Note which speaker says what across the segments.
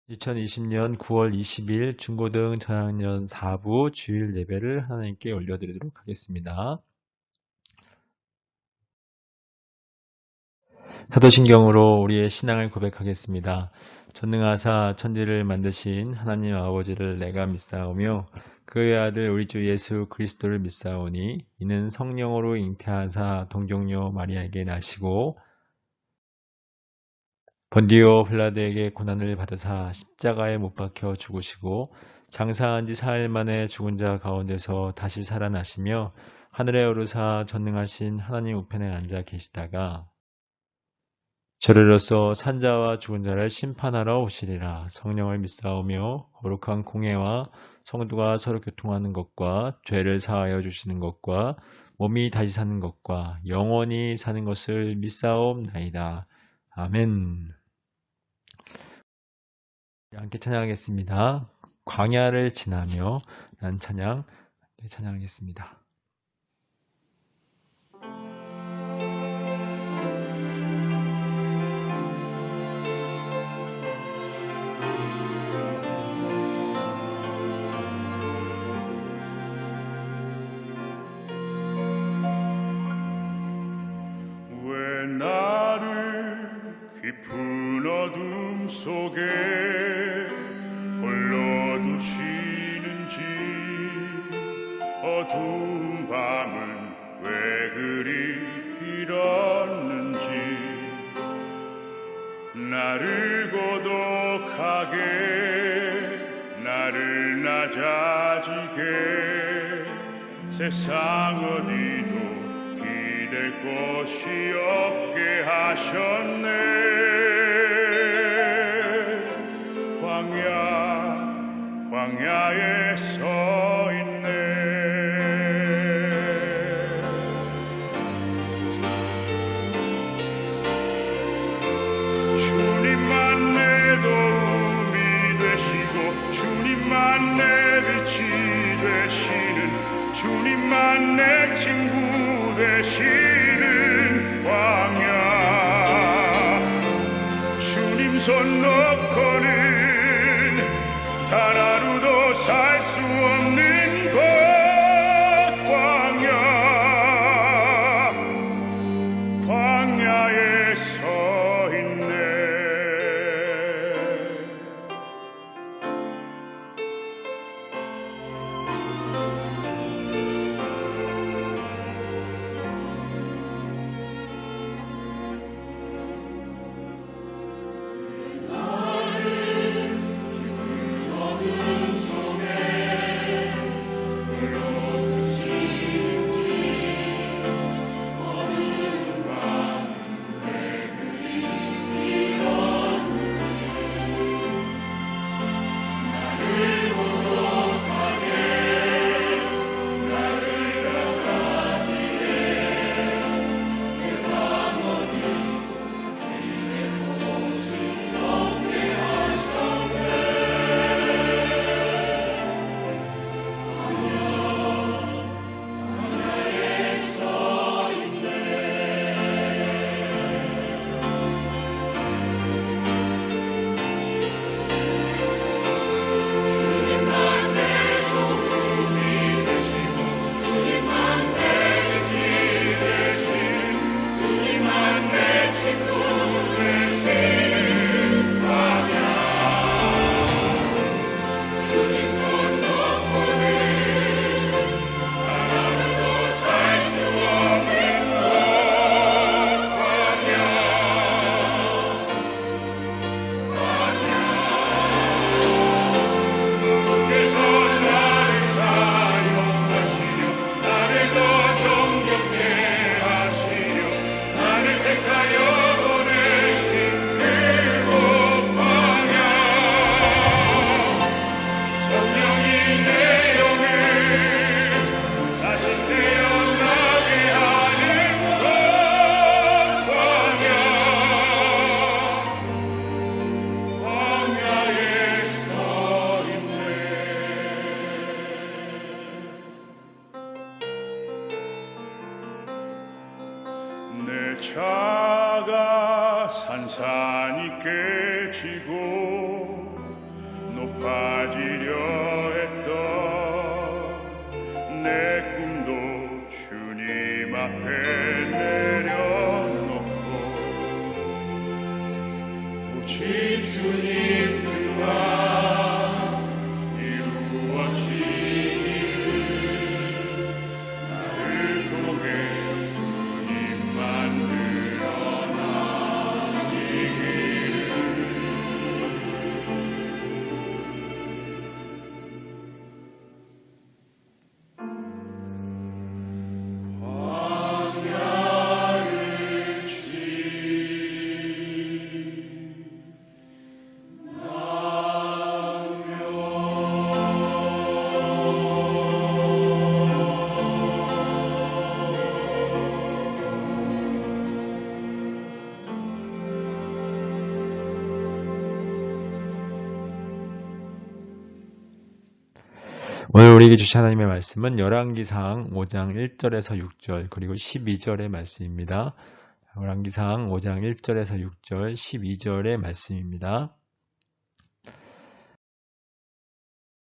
Speaker 1: 2020년 9월 20일 중고등 저학년 4부 주일 예배를 하나님께 올려드리도록 하겠습니다. 사도신경으로 우리의 신앙을 고백하겠습니다. 전능하사 천지를 만드신 하나님 아버지를 내가 믿사오며 그의 아들 우리 주 예수 그리스도를 믿사오니 이는 성령으로 잉태하사 동정녀 마리아에게 나시고 본디오 빌라도에게 고난을 받으사 십자가에 못 박혀 죽으시고 장사한 지 4일 만에 죽은 자 가운데서 다시 살아나시며 하늘에 오르사 전능하신 하나님 우편에 앉아 계시다가 저리로서 산자와 죽은 자를 심판하러 오시리라. 성령을 믿사오며 거룩한 공회와 성도가 서로 교통하는 것과 죄를 사하여 주시는 것과 몸이 다시 사는 것과 영원히 사는 것을 믿사옵나이다. 아멘. 함께 찬양하겠습니다. 광야를 지나며 난 찬양 찬양하겠습니다.
Speaker 2: 왜 나를 깊은 어둠 속에 홀로 두시는지, 어두운 밤은 왜 그리 길었는지, 나를 고독하게, 나를 낮아지게 세상 어디도 기댈 곳이 없게 하셨네. 광야에 서 있네. 주님만 내 도움이 되시고, 주님만 내 빛이 되시는, 주님만 내 친구 되시는 광야. 주님 손 놓고는 단 하루도 살 수 없는 곳, 광야에 서 있네. 내 차가 산산이 깨지고 높아지려 했던 내 꿈도 주님 앞에 내려놓고 오직 주님 뜻만 이루어지기를 나를 통해 주님 만들어나시기를 광야를
Speaker 1: 오늘 우리에게 주신 하나님의 말씀은 열왕기상 5장 1절에서 6절 그리고 12절의 말씀입니다. 열왕기상 5장 1절에서 6절 12절의 말씀입니다.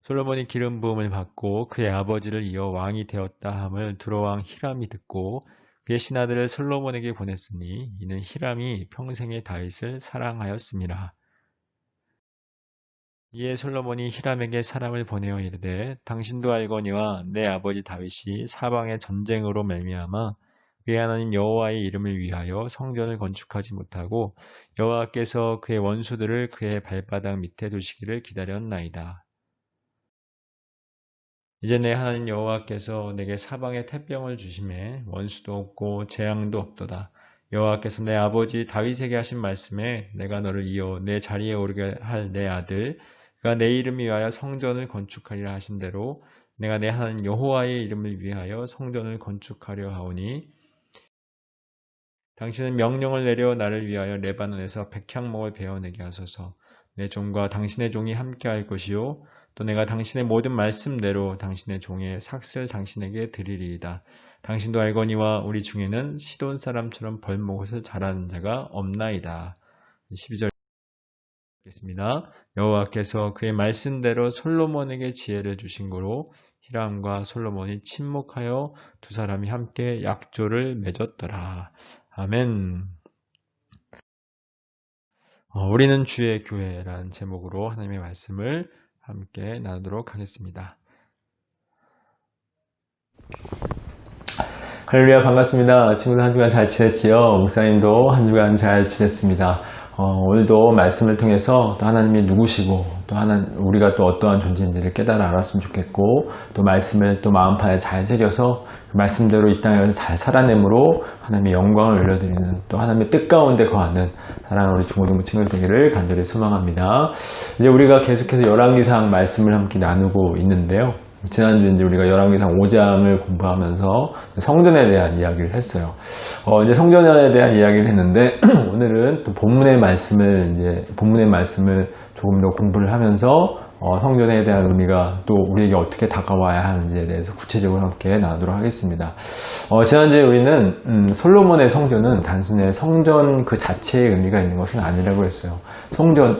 Speaker 1: 솔로몬이 기름 부음을 받고 그의 아버지를 이어 왕이 되었다 함을 두로왕 히람이 듣고 그의 신하들을 솔로몬에게 보냈으니 이는 히람이 평생에 다윗을 사랑하였습니다. 이에 솔로몬이 히람에게 사람을 보내어 이르되 당신도 알거니와 내 아버지 다윗이 사방의 전쟁으로 말미암아 그의 하나님 여호와의 이름을 위하여 성전을 건축하지 못하고 여호와께서 그의 원수들을 그의 발바닥 밑에 두시기를 기다렸나이다. 이제 내 하나님 여호와께서 내게 사방에 태병을 주심에 원수도 없고 재앙도 없도다. 여호와께서 내 아버지 다윗에게 하신 말씀에 내가 너를 이어 내 자리에 오르게 할 내 아들 그가 내 이름을 위하여 성전을 건축하리라 하신 대로 내가 내 하나님 여호와의 이름을 위하여 성전을 건축하려 하오니 당신은 명령을 내려 나를 위하여 레바논에서 백향목을 베어내게 하소서. 내 종과 당신의 종이 함께할 것이요 또 내가 당신의 모든 말씀대로 당신의 종의 삭슬 당신에게 드리리이다. 당신도 알거니와 우리 중에는 시돈 사람처럼 벌목옷을 잘하는 자가 없나이다. 12절 겠습니다. 여호와께서 그의 말씀대로 솔로몬에게 지혜를 주신 거로 히람과 솔로몬이 친목하여 두 사람이 함께 약조를 맺었더라. 아멘. 우리는 주의 교회라는 제목으로 하나님의 말씀을 함께 나누도록 하겠습니다. 할렐루야, 반갑습니다. 친구들 한 주간 잘 지냈지요? 목사님도 한 주간 잘 지냈습니다. 오늘도 말씀을 통해서 또 하나님이 누구시고 또 우리가 또 어떠한 존재인지를 깨달아 알았으면 좋겠고 또 말씀을 또 마음판에 잘 새겨서 그 말씀대로 이 땅에서 잘 살아내므로 하나님의 영광을 올려드리는 또 하나님의 뜻 가운데 거하는 사랑하는 우리 중고등부 친구들 되기를 간절히 소망합니다. 이제 우리가 계속해서 열왕기상 말씀을 함께 나누고 있는데요. 지난주에 이제 우리가 열왕기상 5장을 공부하면서 성전에 대한 이야기를 했어요. 이제 성전에 대한 이야기를 했는데 오늘은 또 본문의 말씀을 조금 더 공부를 하면서 성전에 대한 의미가 또 우리에게 어떻게 다가와야 하는지에 대해서 구체적으로 함께 나누도록 하겠습니다. 지난주에 우리는 솔로몬의 성전은 단순히 성전 그 자체의 의미가 있는 것은 아니라고 했어요.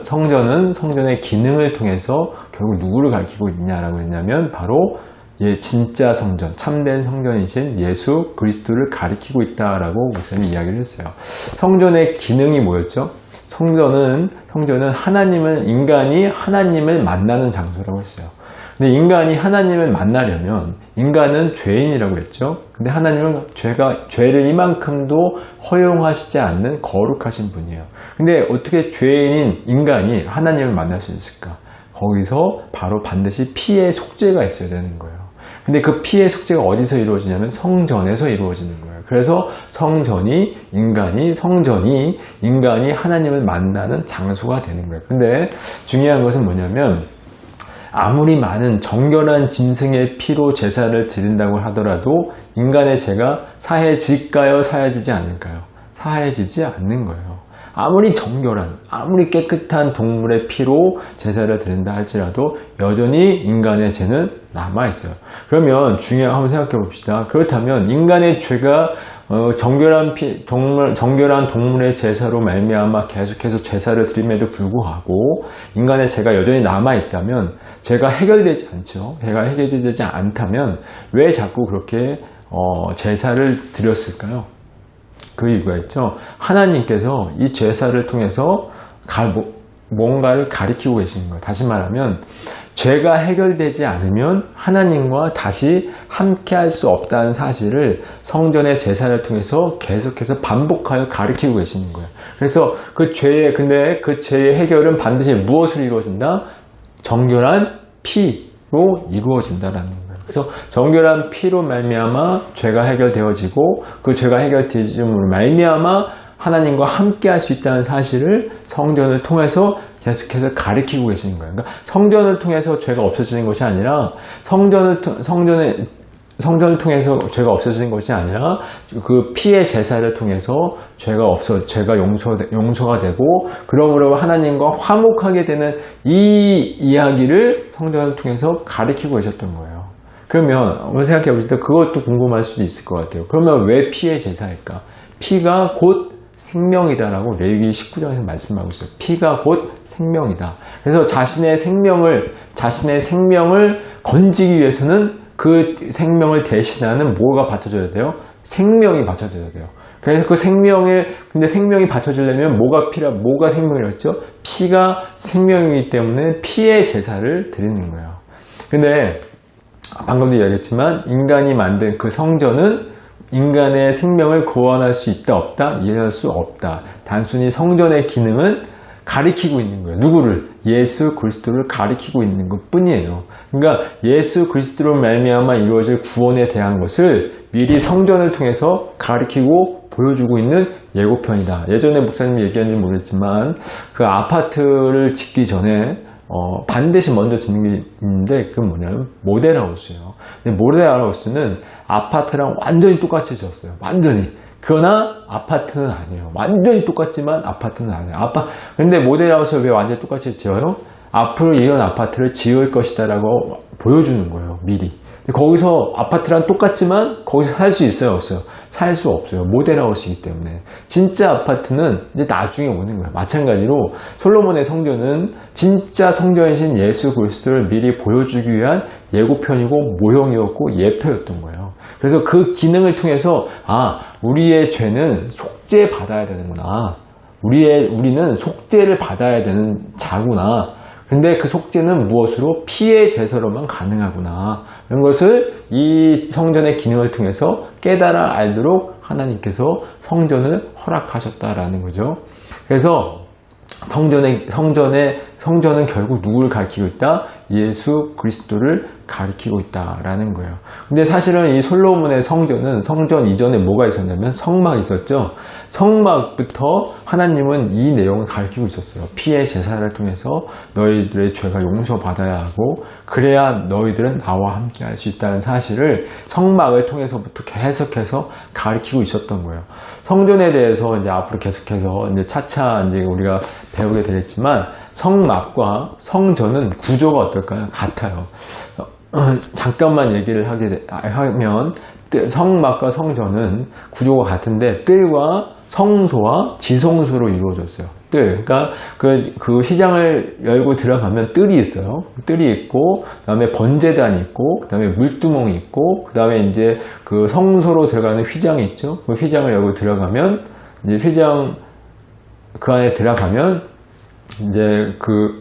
Speaker 1: 성전은 성전의 기능을 통해서 결국 누구를 가리키고 있냐라고 했냐면 바로 진짜 성전, 참된 성전이신 예수 그리스도를 가리키고 있다라고 목사님이 이야기를 했어요. 성전의 기능이 뭐였죠? 성전은 인간이 하나님을 만나는 장소라고 했어요. 근데 인간이 하나님을 만나려면 인간은 죄인이라고 했죠. 근데 하나님은 죄를 이만큼도 허용하시지 않는 거룩하신 분이에요. 근데 어떻게 죄인인 인간이 하나님을 만날 수 있을까? 거기서 바로 반드시 피의 속죄가 있어야 되는 거예요. 근데 그 피의 속죄가 어디서 이루어지냐면 성전에서 이루어지는 거예요. 그래서 성전이 인간이 하나님을 만나는 장소가 되는 거예요. 근데 중요한 것은 뭐냐면 아무리 많은 정결한 짐승의 피로 제사를 드린다고 하더라도 인간의 죄가 사해질까요? 사해지지 않을까요? 사해지지 않는 거예요. 아무리 정결한, 아무리 깨끗한 동물의 피로 제사를 드린다 할지라도 여전히 인간의 죄는 남아있어요. 그러면 중요한 한번 생각해 봅시다. 그렇다면 인간의 죄가 정결한 동물의 제사로 말미암아 계속해서 제사를 드림에도 불구하고 인간의 죄가 여전히 남아있다면 죄가 해결되지 않죠. 죄가 해결되지 않다면 왜 자꾸 그렇게 제사를 드렸을까요? 그 이유가 있죠. 하나님께서 이 제사를 통해서 뭔가를 가리키고 계시는 거예요. 다시 말하면 죄가 해결되지 않으면 하나님과 다시 함께 할 수 없다는 사실을 성전의 제사를 통해서 계속해서 반복하여 가리키고 계시는 거예요. 그래서 근데 그 죄의 해결은 반드시 무엇으로 이루어진다? 정결한 피로 이루어진다라는 거예요. 그래서 정결한 피로 말미암아 죄가 해결되어지고 그 죄가 해결되므로 말미암아 하나님과 함께 할 수 있다는 사실을 성전을 통해서 계속해서 가리키고 계시는 거예요. 그러니까 성전을 통해서 죄가 없어지는 것이 아니라 성전을 통해서 죄가 없어지는 것이 아니라 그 피의 제사를 통해서 죄가 용서가 되고 그러므로 하나님과 화목하게 되는 이 이야기를 성전을 통해서 가리키고 계셨던 거예요. 그러면 한번 생각해 보실 때 그것도 궁금할 수도 있을 것 같아요. 그러면 왜 피의 제사일까? 피가 곧 생명이다라고 레위기 19장에서 말씀하고 있어요. 피가 곧 생명이다. 그래서 자신의 생명을 건지기 위해서는 그 생명을 대신하는 뭐가 받쳐줘야 돼요? 생명이 받쳐줘야 돼요. 그래서 근데 생명이 받쳐주려면 뭐가 생명이었죠? 피가 생명이기 때문에 피의 제사를 드리는 거예요. 근데 방금도 이야기했지만 인간이 만든 그 성전은 인간의 생명을 구원할 수 있다 없다? 이해할 수 없다. 단순히 성전의 기능은 가리키고 있는 거예요. 누구를? 예수 그리스도를 가리키고 있는 것 뿐이에요. 그러니까 예수 그리스도로 말미암아 이루어질 구원에 대한 것을 미리 성전을 통해서 가리키고 보여주고 있는 예고편이다. 예전에 목사님이 얘기했는지 모르겠지만 그 아파트를 짓기 전에 반드시 먼저 짓는 게 있는데 그건 뭐냐면 모델하우스예요. 근데 모델하우스는 아파트랑 완전히 똑같이 지었어요. 완전히. 그러나 아파트는 아니에요. 완전히 똑같지만 아파트는 아니에요. 근데 모델하우스를 왜 완전히 똑같이 지어요? 앞으로 이런 아파트를 지을 것이다 라고 보여주는 거예요. 미리. 거기서 아파트랑 똑같지만 거기서 살 수 있어요? 없어요? 살 수 없어요. 모델하우스이기 때문에. 진짜 아파트는 이제 나중에 오는 거예요. 마찬가지로 솔로몬의 성전은 진짜 성전이신 예수 그리스도를 미리 보여주기 위한 예고편이고 모형이었고 예표였던 거예요. 그래서 그 기능을 통해서 우리의 죄는 속죄 받아야 되는구나. 우리는 속죄를 받아야 되는 자구나. 근데 그 속죄는 무엇으로? 피의 제사로만 가능하구나. 이런 것을 이 성전의 기능을 통해서 깨달아 알도록 하나님께서 성전을 허락하셨다라는 거죠. 그래서 성전은 결국 누구를 가리키고 있다? 예수 그리스도를 가리키고 있다라는 거예요. 근데 사실은 이 솔로몬의 성전 이전에 뭐가 있었냐면 성막이 있었죠. 성막부터 하나님은 이 내용을 가리키고 있었어요. 피의 제사를 통해서 너희들의 죄가 용서받아야 하고 그래야 너희들은 나와 함께 할 수 있다는 사실을 성막을 통해서부터 계속해서 가리키고 있었던 거예요. 성전에 대해서 이제 앞으로 계속해서 이제 차차 이제 우리가 배우게 되겠지만 성막과 성전은 구조가 어떨까요? 같아요. 잠깐만 얘기를 하면 성막과 성전은 구조가 같은데 뜰과 성소와 지성소로 이루어졌어요. 뜰. 그러니까 그 휘장을 열고 들어가면 뜰이 있어요. 뜰이 있고, 그 다음에 번제단이 있고, 그 다음에 물두멍이 있고, 그 다음에 이제 그 성소로 들어가는 휘장이 있죠. 그 휘장을 열고 들어가면, 이제 그 안에 들어가면, 이제 그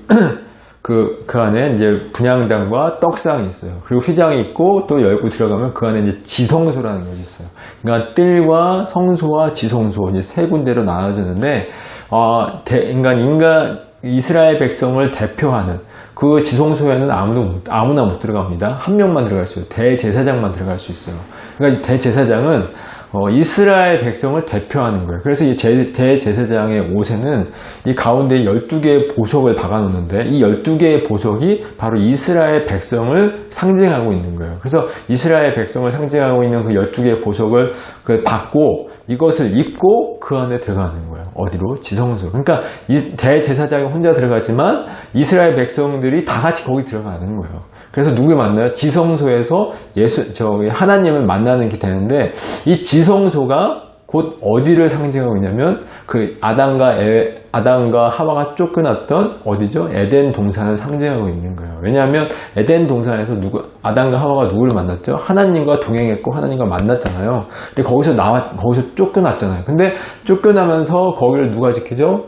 Speaker 1: 안에 이제 분향단과 떡상이 있어요. 그리고 휘장이 있고 또 열고 들어가면 그 안에 이제 지성소라는 것이 있어요. 그러니까 뜰과 성소와 지성소 이제 세 군데로 나눠지는데, 이스라엘 백성을 대표하는 그 지성소에는 아무나 못 들어갑니다. 한 명만 들어갈 수 있어요. 대제사장만 들어갈 수 있어요. 그러니까 대제사장은 이스라엘 백성을 대표하는 거예요. 그래서 이 대제사장의 옷에는 이 가운데 12개의 보석을 박아놓는데 이 12개의 보석이 바로 이스라엘 백성을 상징하고 있는 거예요. 그래서 이스라엘 백성을 상징하고 있는 그 12개의 보석을 받고 이것을 입고 그 안에 들어가는 거예요. 어디로? 지성소. 그러니까 이 대제사장이 혼자 들어가지만 이스라엘 백성들이 다 같이 거기 들어가는 거예요. 그래서 누굴 만나요? 지성소에서 하나님을 만나는 게 되는데 이 지성소가 곧 어디를 상징하고 있냐면 그 아담과 하와가 쫓겨났던 어디죠? 에덴 동산을 상징하고 있는 거예요. 왜냐하면 에덴 동산에서 아담과 하와가 누구를 만났죠? 하나님과 동행했고 하나님과 만났잖아요. 근데 거기서 쫓겨났잖아요. 근데 쫓겨나면서 거기를 누가 지키죠?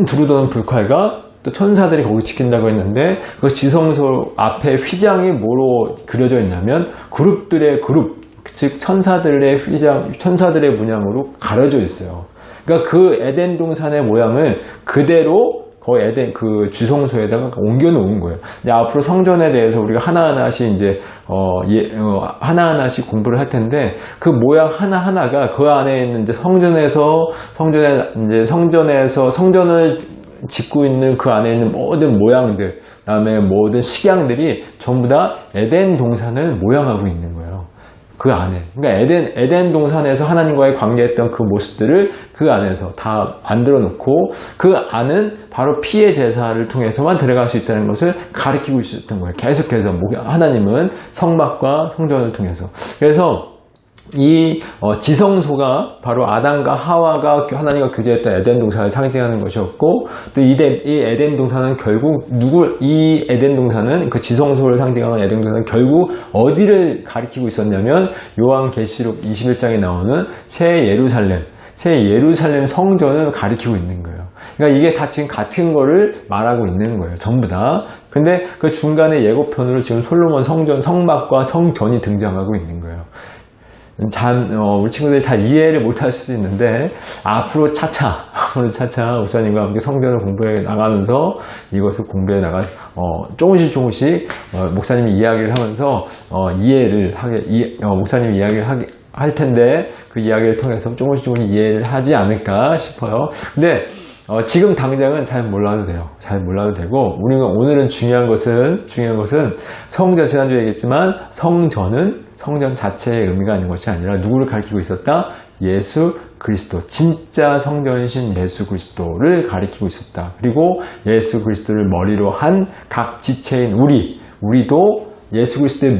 Speaker 1: 두루도는 불칼과 또 천사들이 거기 지킨다고 했는데 그 지성소 앞에 휘장이 뭐로 그려져 있냐면 그룹들의 그룹, 즉 천사들의 휘장, 천사들의 문양으로 가려져 있어요. 그러니까 그 에덴 동산의 모양을 그대로 거의 에덴 그 지성소에다가 옮겨 놓은 거예요. 이제 앞으로 성전에 대해서 우리가 하나하나씩 이제 하나하나씩 공부를 할 텐데 그 모양 하나하나가 그 안에 있는 이제 성전을 짓고 있는 그 안에 있는 모든 모양들, 그다음에 모든 식양들이 전부 다 에덴 동산을 모양하고 있는 거예요. 그 안에. 그러니까 에덴 동산에서 하나님과의 관계했던 그 모습들을 그 안에서 다 만들어 놓고 그 안은 바로 피의 제사를 통해서만 들어갈 수 있다는 것을 가리키고 있었던 거예요. 계속해서 하나님은 성막과 성전을 통해서. 그래서 이 지성소가 바로 아담과 하와가 하나님과 교제했던 에덴 동산을 상징하는 것이었고 또 이 에덴 동산은 결국 이 에덴 동산은 그 지성소를 상징하는 에덴 동산은 결국 어디를 가리키고 있었냐면 요한계시록 21장에 나오는 새 예루살렘 성전을 가리키고 있는 거예요. 그러니까 이게 다 지금 같은 거를 말하고 있는 거예요. 전부 다. 근데 그 중간에 예고편으로 지금 솔로몬 성막과 성전이 등장하고 있는 거예요. 우리 친구들이 잘 이해를 못할 수도 있는데 앞으로 차차 목사님과 함께 성전을 공부해 나가면서 이것을 공부해 조금씩 목사님이 이야기를 하면서 목사님이 이야기를 할 텐데 그 이야기를 통해서 조금씩 이해를 하지 않을까 싶어요. 근데 지금 당장은 잘 몰라도 돼요. 잘 몰라도 되고 오늘은 중요한 것은 성전, 지난주에 얘기했지만 성전 자체의 의미가 아닌 것이 아니라 누구를 가리키고 있었다? 예수 그리스도, 진짜 성전이신 예수 그리스도를 가리키고 있었다. 그리고 예수 그리스도를 머리로 한 각 지체인 우리도 예수 그리스도의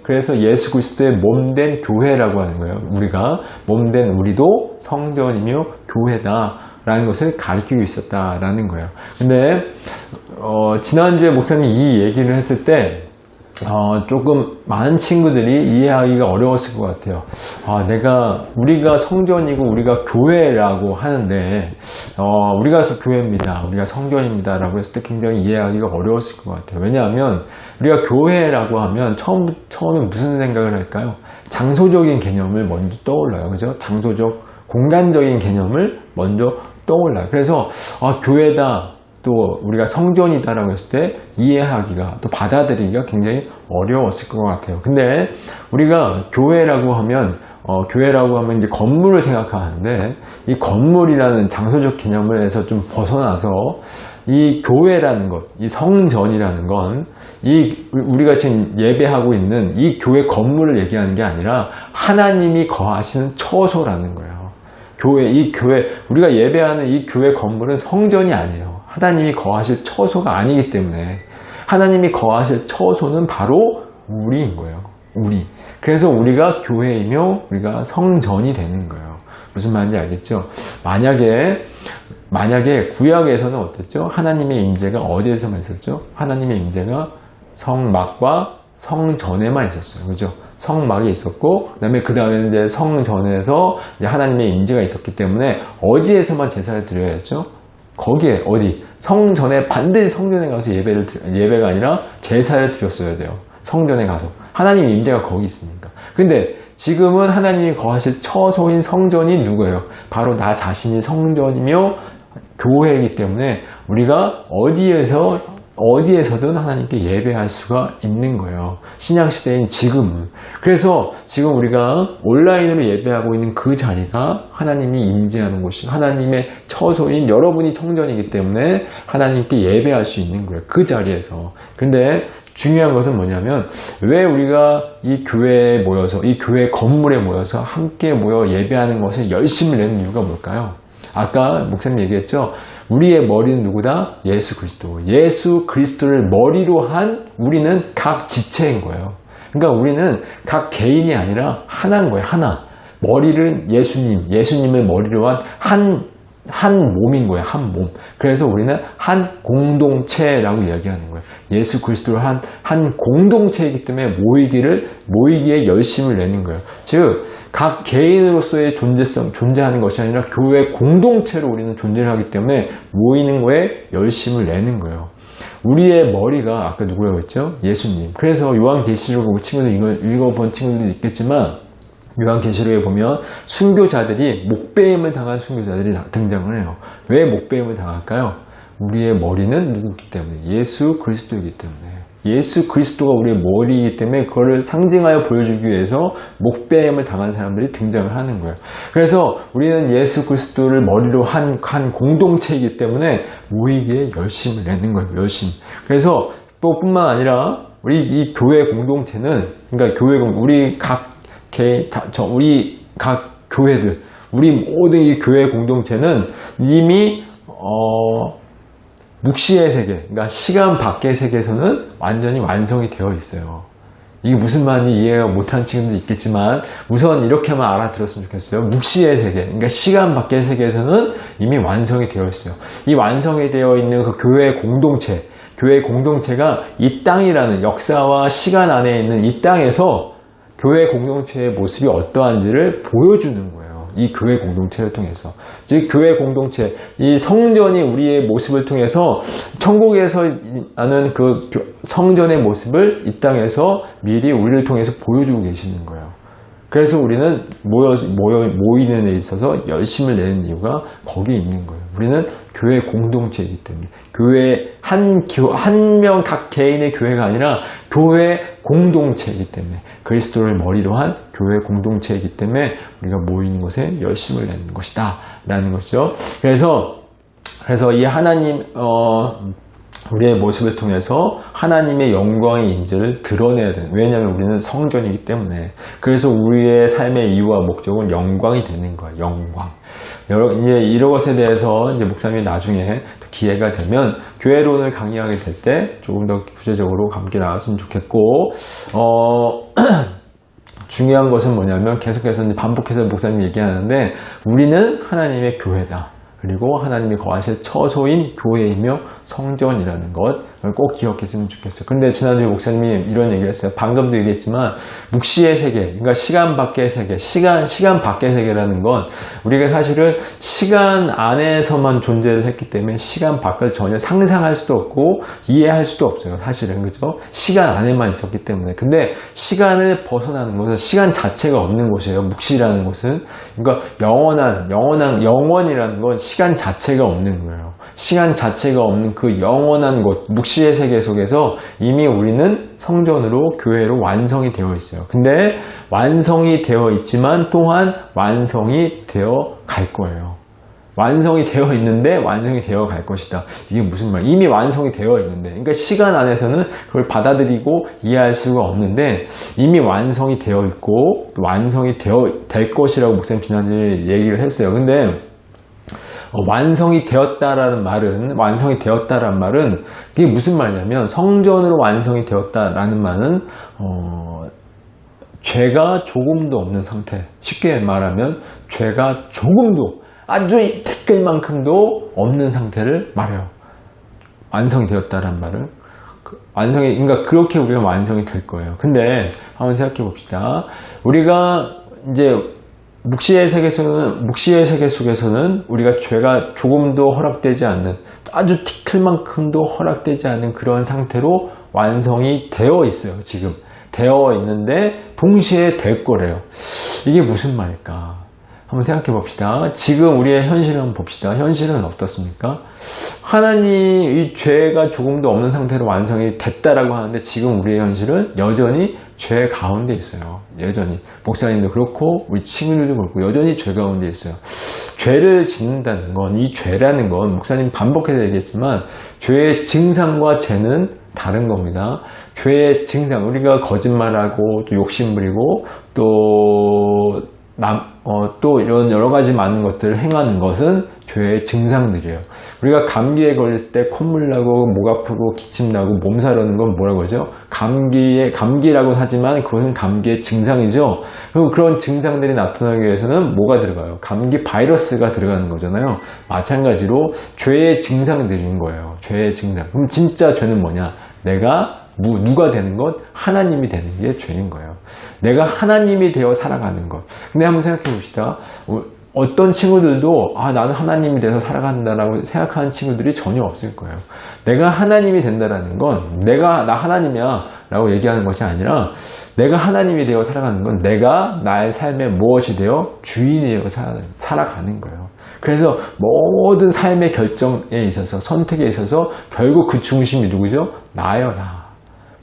Speaker 1: 그래서 예수 그리스도의 몸된 교회라고 하는 거예요. 우리가 몸된 우리도 성전이며 교회다라는 것을 가리키고 있었다라는 거예요. 근데 지난주에 목사님이 이 얘기를 했을 때 조금 많은 친구들이 이해하기가 어려웠을 것 같아요. 우리가 성전이고 우리가 교회라고 하는데 우리가 교회입니다, 우리가 성전입니다 라고 했을 때 굉장히 이해하기가 어려웠을 것 같아요. 왜냐하면 우리가 교회라고 하면 처음에 무슨 생각을 할까요? 장소적인 개념을 먼저 떠올라요. 그죠? 장소적 공간적인 개념을 먼저 떠올라요. 그래서 교회다, 또 우리가 성전이다라고 했을 때 이해하기가, 또 받아들이기가 굉장히 어려웠을 것 같아요. 근데 우리가 교회라고 하면 이제 건물을 생각하는데 이 건물이라는 장소적 개념에서 좀 벗어나서 이 교회라는 것, 이 성전이라는 건 우리가 지금 예배하고 있는 이 교회 건물을 얘기하는 게 아니라 하나님이 거하시는 처소라는 거예요. 우리가 예배하는 이 교회 건물은 성전이 아니에요. 하나님이 거하실 처소가 아니기 때문에 하나님이 거하실 처소는 바로 우리인 거예요. 그래서 우리가 교회이며 우리가 성전이 되는 거예요. 무슨 말인지 알겠죠? 만약에 구약에서는 어땠죠? 하나님의 임재가 어디에서만 있었죠? 하나님의 임재가 성막과 성전에만 있었어요. 그죠? 성막이 있었고, 그 다음에 이제 성전에서 이제 하나님의 임재가 있었기 때문에 어디에서만 제사를 드려야 했죠? 거기에 성전에 반드시 성전에 가서 예배가 아니라 제사를 드렸어야 돼요. 성전에 가서 하나님의 임재가 거기 있습니까? 근데 지금은 하나님이 거하실 처소인 성전이 누구예요? 바로 나 자신이 성전이며 교회이기 때문에 우리가 어디에서 어디에서든 하나님께 예배할 수가 있는 거예요. 신약시대인 지금은. 그래서 지금 우리가 온라인으로 예배하고 있는 그 자리가 하나님이 임재하는 곳이 하나님의 처소인 여러분이 성전이기 때문에 하나님께 예배할 수 있는 거예요. 그 자리에서. 근데 중요한 것은 뭐냐면 왜 우리가 이 교회에 모여서 이 교회 건물에 모여서 함께 모여 예배하는 것에 열심을 내는 이유가 뭘까요? 아까 목사님 얘기했죠. 우리의 머리는 누구다? 예수 그리스도. 예수 그리스도를 머리로 한 우리는 각 지체인 거예요. 그러니까 우리는 각 개인이 아니라 하나인 거예요. 하나. 머리는 예수님, 예수님을 머리로 한 몸인 거예요. 한 몸. 그래서 우리는 한 공동체라고 이야기하는 거예요. 예수 그리스도를 한 공동체이기 때문에 모이기에 열심을 내는 거예요. 즉, 각 개인으로서의 존재하는 것이 아니라 교회 공동체로 우리는 존재를 하기 때문에 모이는 거에 열심을 내는 거예요. 우리의 머리가 아까 누구라고 했죠? 예수님. 그래서 요한계시록 친구들 읽어본 친구들도 있겠지만 요한계시록에 보면 순교자들이 목베임을 당한 순교자들이 등장을 해요. 왜 목베임을 당할까요? 우리의 머리는 누구기 때문에? 예수 그리스도이기 때문에. 예수 그리스도가 우리의 머리이기 때문에 그거를 상징하여 보여주기 위해서 목베임을 당한 사람들이 등장을 하는 거예요. 그래서 우리는 예수 그리스도를 머리로 한 공동체이기 때문에 모이기에 열심을 내는 거예요. 열심. 그래서 또 뿐만 아니라 우리 이 교회 공동체는 그러니까 우리 각 교회들, 우리 모든 이 교회 공동체는 이미 묵시의 세계, 그러니까 시간 밖의 세계에서는 완전히 완성이 되어 있어요. 이게 무슨 말인지 이해가 못하는 친구도 있겠지만 우선 이렇게만 알아들었으면 좋겠어요. 묵시의 세계, 그러니까 시간 밖의 세계에서는 이미 완성이 되어 있어요. 이 완성이 되어 있는 그 교회 공동체가 이 땅이라는 역사와 시간 안에 있는 이 땅에서 교회 공동체의 모습이 어떠한지를 보여주는 거예요. 이 교회 공동체를 통해서. 즉 교회 공동체, 이 성전이 우리의 모습을 통해서 천국에서 하는 그 성전의 모습을 이 땅에서 미리 우리를 통해서 보여주고 계시는 거예요. 그래서 우리는 모이는 데 있어서 열심을 내는 이유가 거기에 있는 거예요. 우리는 교회 공동체이기 때문에. 교회 한 명 각 개인의 교회가 아니라 교회 공동체이기 때문에. 그리스도를 머리로 한 교회 공동체이기 때문에 우리가 모이는 곳에 열심을 내는 것이다. 라는 것이죠. 그래서 이 하나님, 우리의 모습을 통해서 하나님의 영광의 임재를 드러내야 되는. 왜냐하면 우리는 성전이기 때문에. 그래서 우리의 삶의 이유와 목적은 영광이 되는 거예요. 영광. 이제 이런 것에 대해서 이제 목사님이 나중에 기회가 되면 교회론을 강의하게 될 때 조금 더 구체적으로 함께 나왔으면 좋겠고, 중요한 것은 뭐냐면 계속해서 이제 반복해서 목사님이 얘기하는데 우리는 하나님의 교회다. 그리고 하나님이 거하실 처소인 교회이며 성전이라는 것을 꼭 기억했으면 좋겠어요. 근데 지난주에 목사님이 이런 얘기를 했어요. 방금도 얘기했지만 묵시의 세계, 그러니까 시간 밖의 세계, 시간 밖의 세계라는 건 우리가 사실은 시간 안에서만 존재를 했기 때문에 시간 밖을 전혀 상상할 수도 없고 이해할 수도 없어요. 사실은. 그죠? 시간 안에만 있었기 때문에. 근데 시간을 벗어나는 것은 시간 자체가 없는 곳이에요. 묵시라는 곳은. 그러니까 영원이라는 건 시간 자체가 없는 거예요. 시간 자체가 없는 그 영원한 곳, 묵시의 세계 속에서 이미 우리는 성전으로, 교회로 완성이 되어 있어요. 근데 완성이 되어 있지만 또한 완성이 되어 갈 거예요. 완성이 되어 있는데 완성이 되어 갈 것이다. 이게 무슨 말? 이미 완성이 되어 있는데. 그러니까 시간 안에서는 그걸 받아들이고 이해할 수가 없는데 이미 완성이 되어 있고 완성이 될 것이라고 목사님 지난주에 얘기를 했어요. 근데 완성이 되었다라는 말은 그게 무슨 말이냐면 성전으로 완성이 되었다라는 말은 죄가 조금도 없는 상태. 쉽게 말하면 죄가 조금도 아주 티끌만큼도 없는 상태를 말해요. 완성이 되었다라는 말은 그러니까 그렇게 우리가 완성이 될 거예요. 근데 한번 생각해 봅시다. 우리가 이제 묵시의 세계 속에서는 우리가 죄가 조금도 허락되지 않는, 아주 티끌만큼도 허락되지 않는 그런 상태로 완성이 되어 있어요. 지금 되어 있는데 동시에 될 거래요. 이게 무슨 말일까? 한번 생각해 봅시다. 지금 우리의 현실을 한번 봅시다. 현실은 어떻습니까? 하나님 이 죄가 조금도 없는 상태로 완성이 됐다라고 하는데 지금 우리의 현실은 여전히 죄 가운데 있어요. 여전히 목사님도 그렇고 우리 친구들도 그렇고 여전히 죄 가운데 있어요. 죄를 짓는다는 건, 이 죄라는 건 목사님 반복해서 얘기했지만 죄의 증상과 죄는 다른 겁니다. 죄의 증상, 우리가 거짓말하고 또 욕심부리고 또 이런 여러 가지 많은 것들을 행하는 것은 죄의 증상들이에요. 우리가 감기에 걸렸을 때 콧물 나고 목 아프고 기침 나고 몸살하는 건 뭐라고 하죠? 감기라고 하지만 그것은 감기의 증상이죠. 그리고 그런 증상들이 나타나기 위해서는 뭐가 들어가요? 감기 바이러스가 들어가는 거잖아요. 마찬가지로 죄의 증상들인 거예요. 죄의 증상. 그럼 진짜 죄는 뭐냐? 내가 누가 되는 것? 하나님이 되는 게 죄인 거예요. 내가 하나님이 되어 살아가는 것. 근데 한번 생각해 봅시다. 어떤 친구들도 나는 하나님이 돼서 살아간다라고 생각하는 친구들이 전혀 없을 거예요. 내가 하나님이 된다라는 건 나 하나님이야 라고 얘기하는 것이 아니라 내가 하나님이 되어 살아가는 건 내가 나의 삶에 무엇이 되어 주인이 되어 살아가는 거예요. 그래서 모든 삶의 결정에 있어서 선택에 있어서 결국 그 중심이 누구죠? 나예요, 나.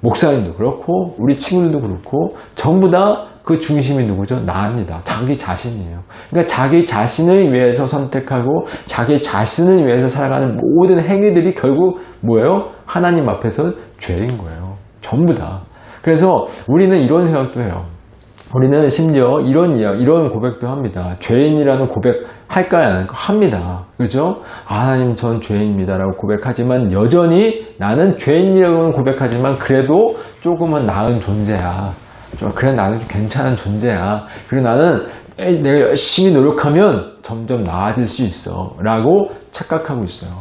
Speaker 1: 목사님도 그렇고 우리 친구들도 그렇고 전부 다 그 중심이 누구죠? 나입니다. 자기 자신이에요. 그러니까 자기 자신을 위해서 선택하고 자기 자신을 위해서 살아가는 모든 행위들이 결국 뭐예요? 하나님 앞에서 죄인 거예요. 전부 다. 그래서 우리는 이런 생각도 해요. 우리는 심지어 이런 고백도 합니다. 죄인이라는 고백 할까요? 안 할까요? 합니다. 그죠? 하나님 전 죄인입니다 라고 고백하지만 여전히 나는 죄인이라고는 고백하지만 그래도 조금은 나은 존재야. 그래 나는 좀 괜찮은 존재야. 그리고 나는 내가 열심히 노력하면 점점 나아질 수 있어 라고 착각하고 있어요.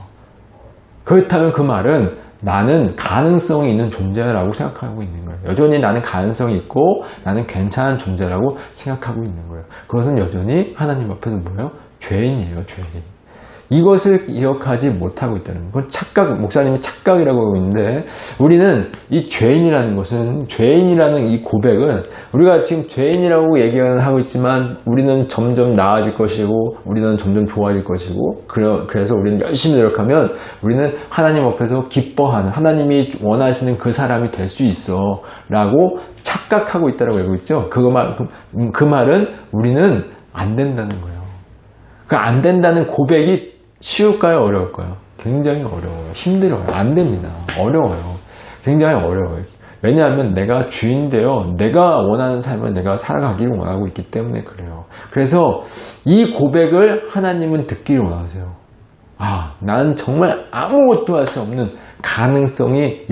Speaker 1: 그렇다면 그 말은 나는 가능성이 있는 존재라고 생각하고 있는 거예요. 여전히 나는 가능성이 있고 나는 괜찮은 존재라고 생각하고 있는 거예요. 그것은 여전히 하나님 앞에서 뭐예요? 죄인이에요. 죄인. 이것을 기억하지 못하고 있다는 건 착각, 목사님이 착각이라고 하고 있는데 우리는 이 죄인이라는 것은, 죄인이라는 이 고백은 우리가 지금 죄인이라고 얘기는 하고 있지만 우리는 점점 나아질 것이고 우리는 점점 좋아질 것이고 그래서 우리는 열심히 노력하면 우리는 하나님 앞에서 기뻐하는, 하나님이 원하시는 그 사람이 될 수 있어 라고 착각하고 있다고 알고 있죠. 그 말은 우리는 안 된다는 거예요. 그 안 된다는 고백이 쉬울까요? 어려울까요? 굉장히 어려워요. 힘들어요. 안 됩니다. 어려워요. 굉장히 어려워요. 왜냐하면 내가 주인인데요. 내가 원하는 삶을 내가 살아가기를 원하고 있기 때문에 그래요. 그래서 이 고백을 하나님은 듣기를 원하세요. 난 정말 아무것도 할 수 없는 가능성이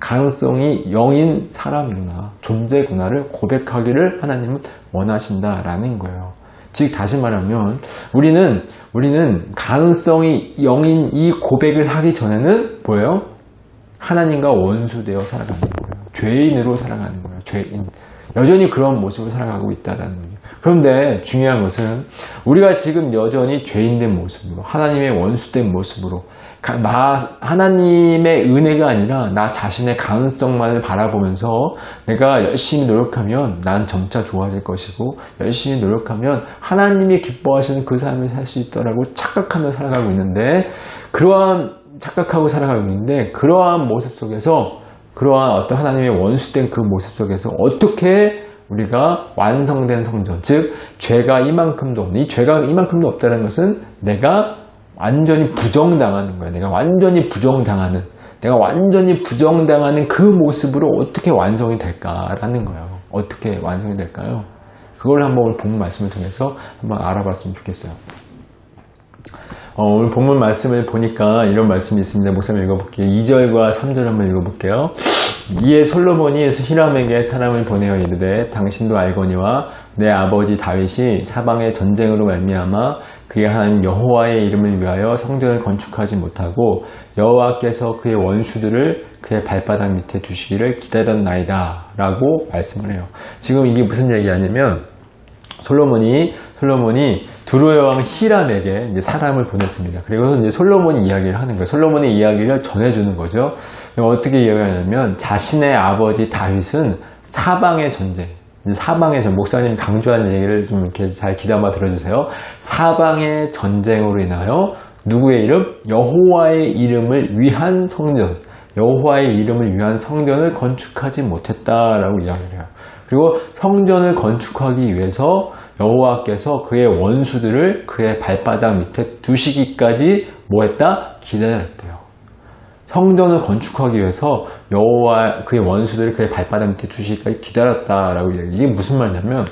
Speaker 1: 0인 사람이구나, 존재구나를 고백하기를 하나님은 원하신다라는 거예요. 즉 다시 말하면 우리는 가능성이 0인 이 고백을 하기 전에는 뭐예요? 하나님과 원수되어 살아가는 거예요. 죄인으로 살아가는 거예요. 죄인. 여전히 그런 모습으로 살아가고 있다는 거예요. 그런데 중요한 것은 우리가 지금 여전히 죄인된 모습으로, 하나님의 원수된 모습으로, 하나님의 은혜가 아니라 나 자신의 가능성만을 바라보면서 내가 열심히 노력하면 난 점차 좋아질 것이고 열심히 노력하면 하나님이 기뻐하시는 그 삶을 살 수 있다라고 착각하며 살아가고 있는데, 착각하고 살아가고 있는데 그러한 모습 속에서, 그러한 어떤 하나님의 원수된 그 모습 속에서 어떻게 우리가 완성된 성전, 즉 죄가 이만큼도 없는, 이 죄가 이만큼도 없다는 것은 내가 완전히 부정당하는 거예요. 내가 완전히 부정당하는 그 모습으로 어떻게 완성이 될까라는 거예요. 어떻게 완성이 될까요? 그걸 한번 오늘 본문 말씀을 통해서 한번 알아봤으면 좋겠어요. 오늘 본문 말씀을 보니까 이런 말씀이 있습니다. 목사님 읽어볼게요. 2절과 3절 한번 읽어볼게요. 이에 솔로몬이 히람에게 사람을 보내어 이르되 당신도 알거니와 내 아버지 다윗이 사방의 전쟁으로 말미암아 그의 하나님 여호와의 이름을 위하여 성전을 건축하지 못하고 여호와께서 그의 원수들을 그의 발바닥 밑에 두시기를 기다렸나이다 라고 말씀을 해요. 지금 이게 무슨 얘기냐면 솔로몬이 두로의 왕 히람에게 이제 사람을 보냈습니다. 그리고 이제 솔로몬이 이야기를 하는 거예요. 솔로몬의 이야기를 전해주는 거죠. 어떻게 이야기하냐면 자신의 아버지 다윗은 사방의 전쟁, 사방에, 저 목사님 강조하는 얘기를 좀 이렇게 잘 귀담아 들어주세요. 사방의 전쟁으로 인하여 누구의 이름? 여호와의 이름을 위한 성전, 여호와의 이름을 위한 성전을 건축하지 못했다라고 이야기를 해요. 그리고 성전을 건축하기 위해서 여호와께서 그의 원수들을 그의 발바닥 밑에 두시기까지 뭐 했다? 기다렸대요. 성전을 건축하기 위해서 여호와 그의 원수들을 그의 발바닥 밑에 두시기까지 기다렸다라고 이야기해요. 이게 무슨 말이냐면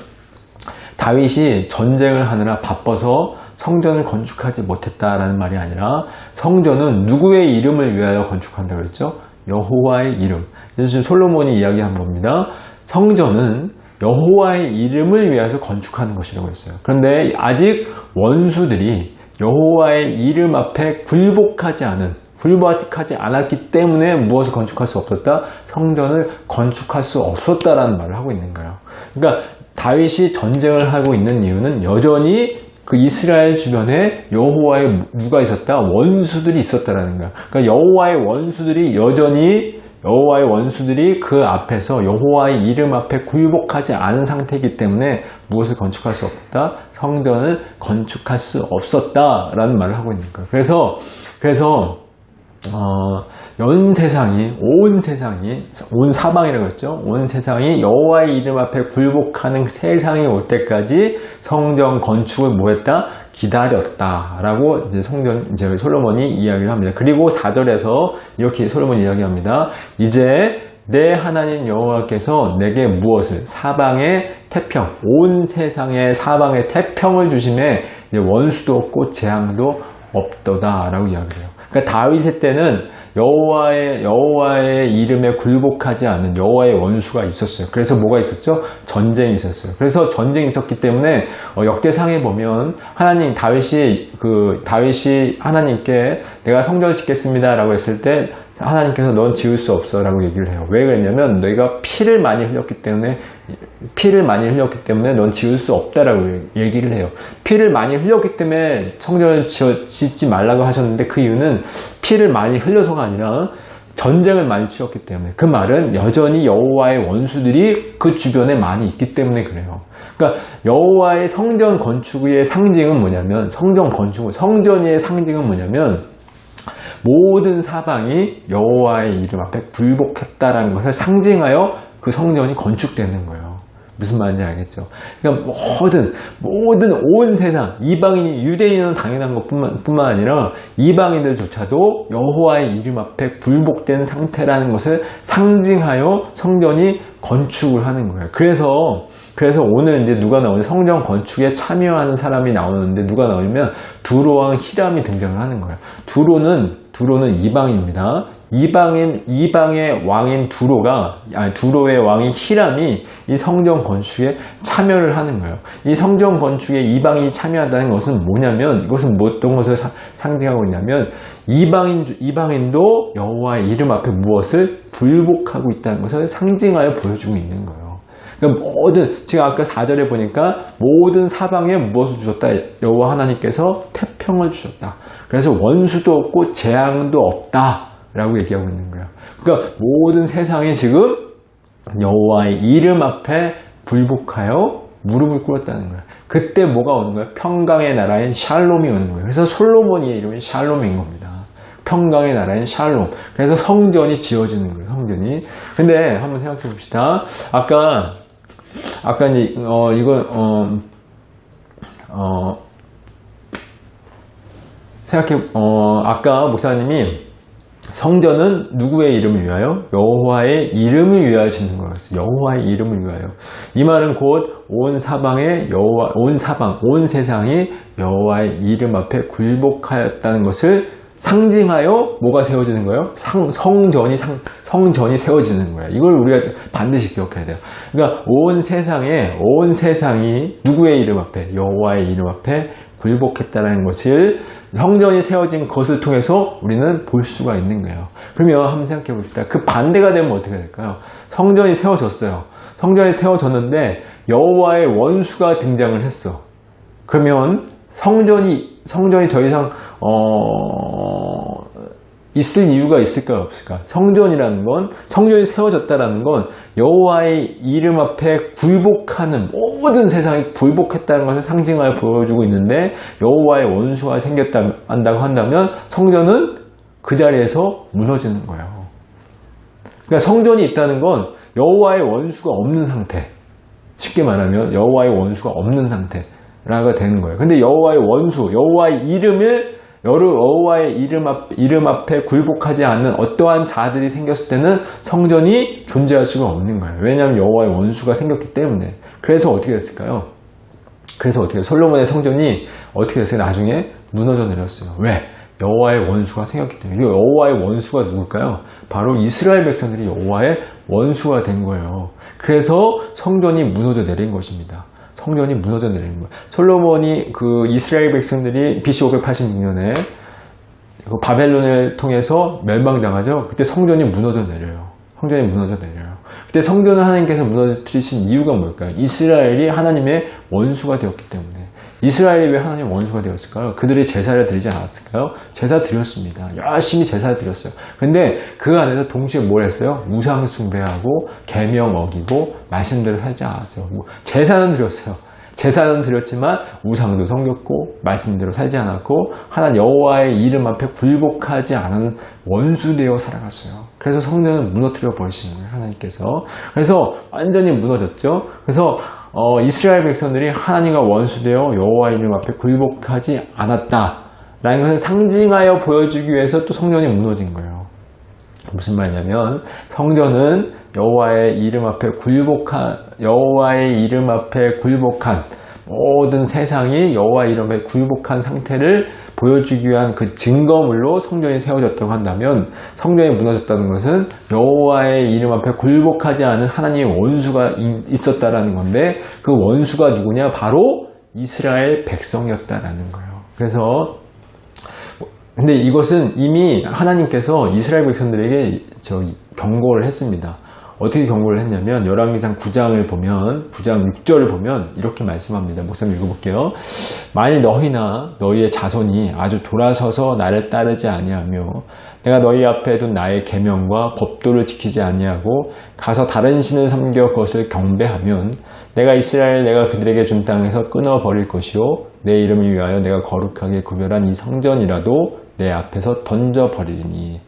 Speaker 1: 다윗이 전쟁을 하느라 바빠서 성전을 건축하지 못했다라는 말이 아니라 성전은 누구의 이름을 위하여 건축한다고 했죠? 여호와의 이름. 그래서 지금 솔로몬이 이야기한 겁니다. 성전은 여호와의 이름을 위해서 건축하는 것이라고 했어요. 그런데 아직 원수들이 여호와의 이름 앞에 굴복하지 않았기 때문에 무엇을 건축할 수 없었다? 성전을 건축할 수 없었다라는 말을 하고 있는 거예요. 그러니까 다윗이 전쟁을 하고 있는 이유는 여전히 그 이스라엘 주변에 여호와의 누가 있었다? 원수들이 있었다라는 거야. 그러니까 여호와의 원수들이 그 앞에서 여호와의 이름 앞에 굴복하지 않은 상태이기 때문에 무엇을 건축할 수 없다? 성전을 건축할 수 없었다라는 말을 하고 있는 거예요. 그래서 온 사방이라고 했죠. 온 세상이 여호와의 이름 앞에 굴복하는 세상이 올 때까지 성전 건축을 뭐 했다? 기다렸다라고 이제 솔로몬이 이야기를 합니다. 그리고 4절에서 이렇게 솔로몬이 이야기합니다. 이제 내 하나님 여호와께서 내게 무엇을? 사방의 태평, 온 세상의 사방의 태평을 주심에 원수도 없고 재앙도 없도다라고 이야기해요. 그러니까 다윗의 때는 여호와의 이름에 굴복하지 않은 여호와의 원수가 있었어요. 그래서 뭐가 있었죠? 전쟁이 있었어요. 그래서 전쟁이 있었기 때문에 역대상에 보면 다윗이 하나님께 내가 성전을 짓겠습니다라고 했을 때 하나님께서 넌 지을 수 없어라고 얘기를 해요. 왜 그랬냐면 너희가 피를 많이 흘렸기 때문에 넌 지을 수 없다라고 얘기를 해요. 피를 많이 흘렸기 때문에 성전을 짓지 말라고 하셨는데 그 이유는 피를 많이 흘려서가 아니라 전쟁을 많이 치렀기 때문에, 그 말은 여전히 여호와의 원수들이 그 주변에 많이 있기 때문에 그래요. 그러니까 여호와의 성전 건축의 상징은 뭐냐면, 성전의 상징은 뭐냐면 모든 사방이 여호와의 이름 앞에 굴복했다라는 것을 상징하여 그 성전이 건축되는 거예요. 무슨 말인지 알겠죠? 그러니까 온 세상, 이방인이, 유대인은 당연한 것뿐만 아니라 이방인들조차도 여호와의 이름 앞에 굴복된 상태라는 것을 상징하여 성전이 건축을 하는 거예요. 그래서 오늘 이제 누가 나오냐, 성전 건축에 참여하는 사람이 나오는데 누가 나오냐면 두로왕 히람이 등장을 하는 거예요. 두로는 이방입니다. 이방의 왕인 두로의 왕인 히람이 이 성전 건축에 참여를 하는 거예요. 이 성전 건축에 이방인이 참여한다는 것은 뭐냐면, 이것은 어떤 것을 상징하고 있냐면, 이방인도 여호와의 이름 앞에 무엇을 굴복하고 있다는 것을 상징하여 보여주고 있는 거예요. 그러니까 지금 아까 4절에 보니까 모든 사방에 무엇을 주셨다? 여호와 하나님께서 태평을 주셨다. 그래서 원수도 없고 재앙도 없다 라고 얘기하고 있는 거예요. 그러니까 모든 세상이 지금 여호와의 이름 앞에 굴복하여 무릎을 꿇었다는 거예요. 그때 뭐가 오는 거예요? 평강의 나라인 샬롬이 오는 거예요. 그래서 솔로몬의 이름이 샬롬인 겁니다. 평강의 나라인 샬롬. 그래서 성전이 지어지는 거예요. 성전이. 근데 한번 생각해 봅시다. 아까 이제 아까 목사님이 성전은 누구의 이름을 위하여? 여호와의 이름을 위하여 짓는 거였어요. 여호와의 이름을 위하여. 이 말은 곧 온 세상이 여호와의 이름 앞에 굴복하였다는 것을 상징하여 뭐가 세워지는 거예요? 성전이 세워지는 거예요. 이걸 우리가 반드시 기억해야 돼요. 그러니까 온 세상이 누구의 이름 앞에? 여호와의 이름 앞에 굴복했다는 것을, 성전이 세워진 것을 통해서 우리는 볼 수가 있는 거예요. 그러면 한번 생각해 봅시다. 그 반대가 되면 어떻게 될까요? 성전이 세워졌어요. 성전이 세워졌는데 여호와의 원수가 등장을 했어. 그러면 성전이 더 이상 있을 이유가 있을까요? 없을까? 성전이라는 건, 성전이 세워졌다라는 건 여호와의 이름 앞에 굴복하는, 모든 세상이 굴복했다는 것을 상징하여 보여주고 있는데, 여호와의 원수가 한다고 한다면 성전은 그 자리에서 무너지는 거예요. 그러니까 성전이 있다는 건 여호와의 원수가 없는 상태, 쉽게 말하면 여호와의 원수가 없는 상태라가 되는 거예요. 근데 여호와의 원수, 여호와의 이름 앞에 굴복하지 않는 어떠한 자들이 생겼을 때는 성전이 존재할 수가 없는 거예요. 왜냐하면 여호와의 원수가 생겼기 때문에. 그래서 어떻게 됐을까요? 솔로몬의 성전이 어떻게 됐어요? 나중에 무너져 내렸어요. 왜? 여호와의 원수가 생겼기 때문에. 이 여호와의 원수가 누굴까요? 바로 이스라엘 백성들이 여호와의 원수가 된 거예요. 그래서 성전이 무너져 내린 것입니다. 성전이 무너져 내리는 거예요. 솔로몬이 그 이스라엘 백성들이 BC 586년에 바벨론을 통해서 멸망당하죠. 그때 성전이 무너져 내려요. 그때 성전을 하나님께서 무너뜨리신 이유가 뭘까요? 이스라엘이 하나님의 원수가 되었기 때문에. 이스라엘이 왜 하나님의 원수가 되었을까요? 그들이 제사를 드리지 않았을까요? 제사 드렸습니다. 열심히 제사를 드렸어요. 근데 그 안에서 동시에 뭘 했어요? 우상 숭배하고 계명 어기고 말씀대로 살지 않았어요. 제사는 드렸지만 우상도 섬겼고 말씀대로 살지 않았고 하나님 여호와의 이름 앞에 굴복하지 않은 원수되어 살아갔어요. 그래서 성전을 무너뜨려 버리시는 거예요, 하나님께서. 그래서 완전히 무너졌죠. 그래서 이스라엘 백성들이 하나님과 원수되어 여호와의 이름 앞에 굴복하지 않았다라는 것을 상징하여 보여주기 위해서 또 성전이 무너진 거예요. 무슨 말이냐면 성전은 여호와의 이름 앞에 굴복한 모든 세상이 여호와의 이름에 굴복한 상태를 보여주기 위한 그 증거물로 성전이 세워졌다고 한다면 성전이 무너졌다는 것은 여호와의 이름 앞에 굴복하지 않은 하나님의 원수가 있었다라는 건데 그 원수가 누구냐? 바로 이스라엘 백성이었다라는 거예요. 그래서 근데 이것은 이미 하나님께서 이스라엘 백성들에게 경고를 했습니다. 어떻게 경고를 했냐면 열왕기상 9장을 보면 9장 6절을 보면 이렇게 말씀합니다. 목사님 읽어볼게요. 만일 너희나 너희의 자손이 아주 돌아서서 나를 따르지 아니하며 내가 너희 앞에 둔 나의 계명과 법도를 지키지 아니하고 가서 다른 신을 섬겨 그것을 경배하면 내가 그들에게 준 땅에서 끊어버릴 것이요 내 이름을 위하여 내가 거룩하게 구별한 이 성전이라도 내 앞에서 던져버리니.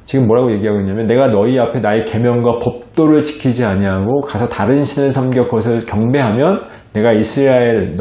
Speaker 1: 지금 뭐라고 얘기하고 있냐면 내가 너희 앞에 나의 계명과 법도를 지키지 아니하고 가서 다른 신을 섬겨 그것을 경배하면 내가 이스라엘을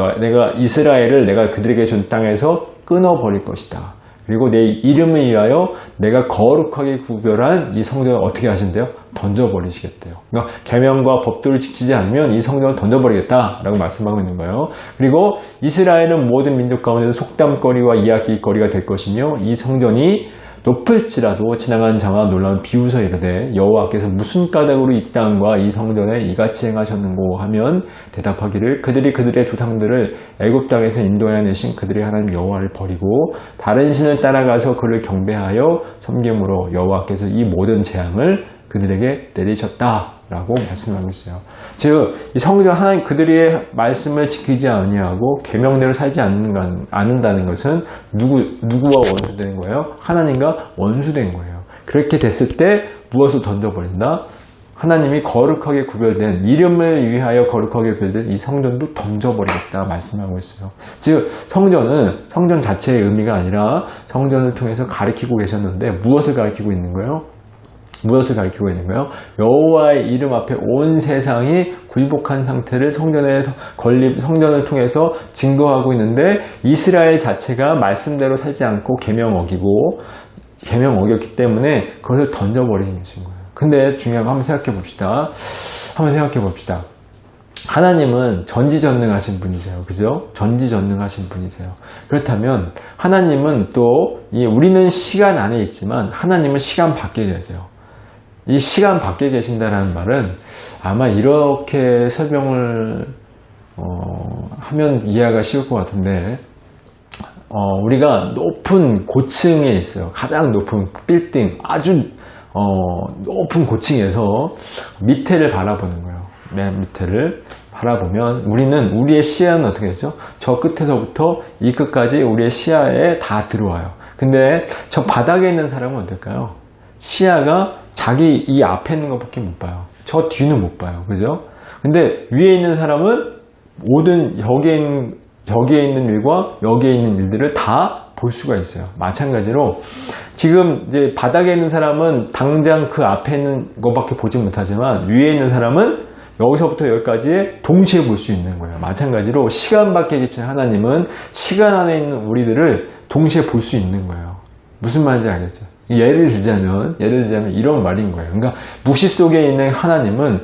Speaker 1: 내가 그들에게 준 땅에서 끊어버릴 것이다. 그리고 내 이름을 위하여 내가 거룩하게 구별한 이 성전을 어떻게 하신대요? 던져버리시겠대요. 그러니까 계명과 법도를 지키지 않으면 이 성전을 던져버리겠다라고 말씀하고 있는 거예요. 그리고 이스라엘은 모든 민족 가운데서 속담거리와 이야기거리가 될 것이며 이 성전이 높을지라도 지나간 자가 놀라운 비웃어 이르되 여호와께서 무슨 까닭으로 이 땅과 이 성전에 이같이 행하셨는고 하면 대답하기를 그들이 그들의 조상들을 애굽 땅에서 인도하여 내신 그들의 하나님 여호와를 버리고 다른 신을 따라가서 그를 경배하여 섬김으로 여호와께서 이 모든 재앙을 그들에게 내리셨다라고 말씀하고 있어요. 즉, 이 성전 하나님 그들의 말씀을 지키지 아니하고 계명대로 살지 않는다는 것은 누구와 원수되는 거예요? 하나님과 원수된 거예요. 그렇게 됐을 때 무엇을 던져버린다? 하나님이 거룩하게 구별된 이름을 위하여 거룩하게 구별된 이 성전도 던져버리겠다 말씀하고 있어요. 즉 성전은 성전 자체의 의미가 아니라 성전을 통해서 가리키고 계셨는데 무엇을 가리키고 있는 거예요? 여호와의 이름 앞에 온 세상이 굴복한 상태를 성전을 통해서 증거하고 있는데 이스라엘 자체가 말씀대로 살지 않고 계명 어겼기 때문에 그것을 던져버리는 것인 거예요. 근데 중요한 거 한번 생각해 봅시다. 하나님은 전지전능하신 분이세요. 그죠? 전지전능하신 분이세요. 그렇다면 하나님은 또 우리는 시간 안에 있지만 하나님은 시간 밖에 계세요. 이 시간 밖에 계신다는 말은 아마 이렇게 설명을 하면 이해가 쉬울 것 같은데 우리가 높은 고층에 있어요. 가장 높은 빌딩, 아주 높은 고층에서 밑에를 바라보는 거예요. 맨 밑에를 바라보면 우리는 우리의 시야는 어떻게 되죠? 저 끝에서부터 이 끝까지 우리의 시야에 다 들어와요. 근데 저 바닥에 있는 사람은 어떨까요? 시야가 자기 이 앞에 있는 것밖에 못 봐요. 저 뒤는 못 봐요. 그죠? 근데 위에 있는 사람은 모든 여기에 있는 일과 여기에 있는 일들을 다 볼 수가 있어요. 마찬가지로 지금 이제 바닥에 있는 사람은 당장 그 앞에 있는 것밖에 보지 못하지만 위에 있는 사람은 여기서부터 여기까지 동시에 볼 수 있는 거예요. 마찬가지로 시간 밖에 계신 하나님은 시간 안에 있는 우리들을 동시에 볼 수 있는 거예요. 무슨 말인지 알겠죠? 예를 들자면 이런 말인 거예요. 그러니까 묵시 속에 있는 하나님은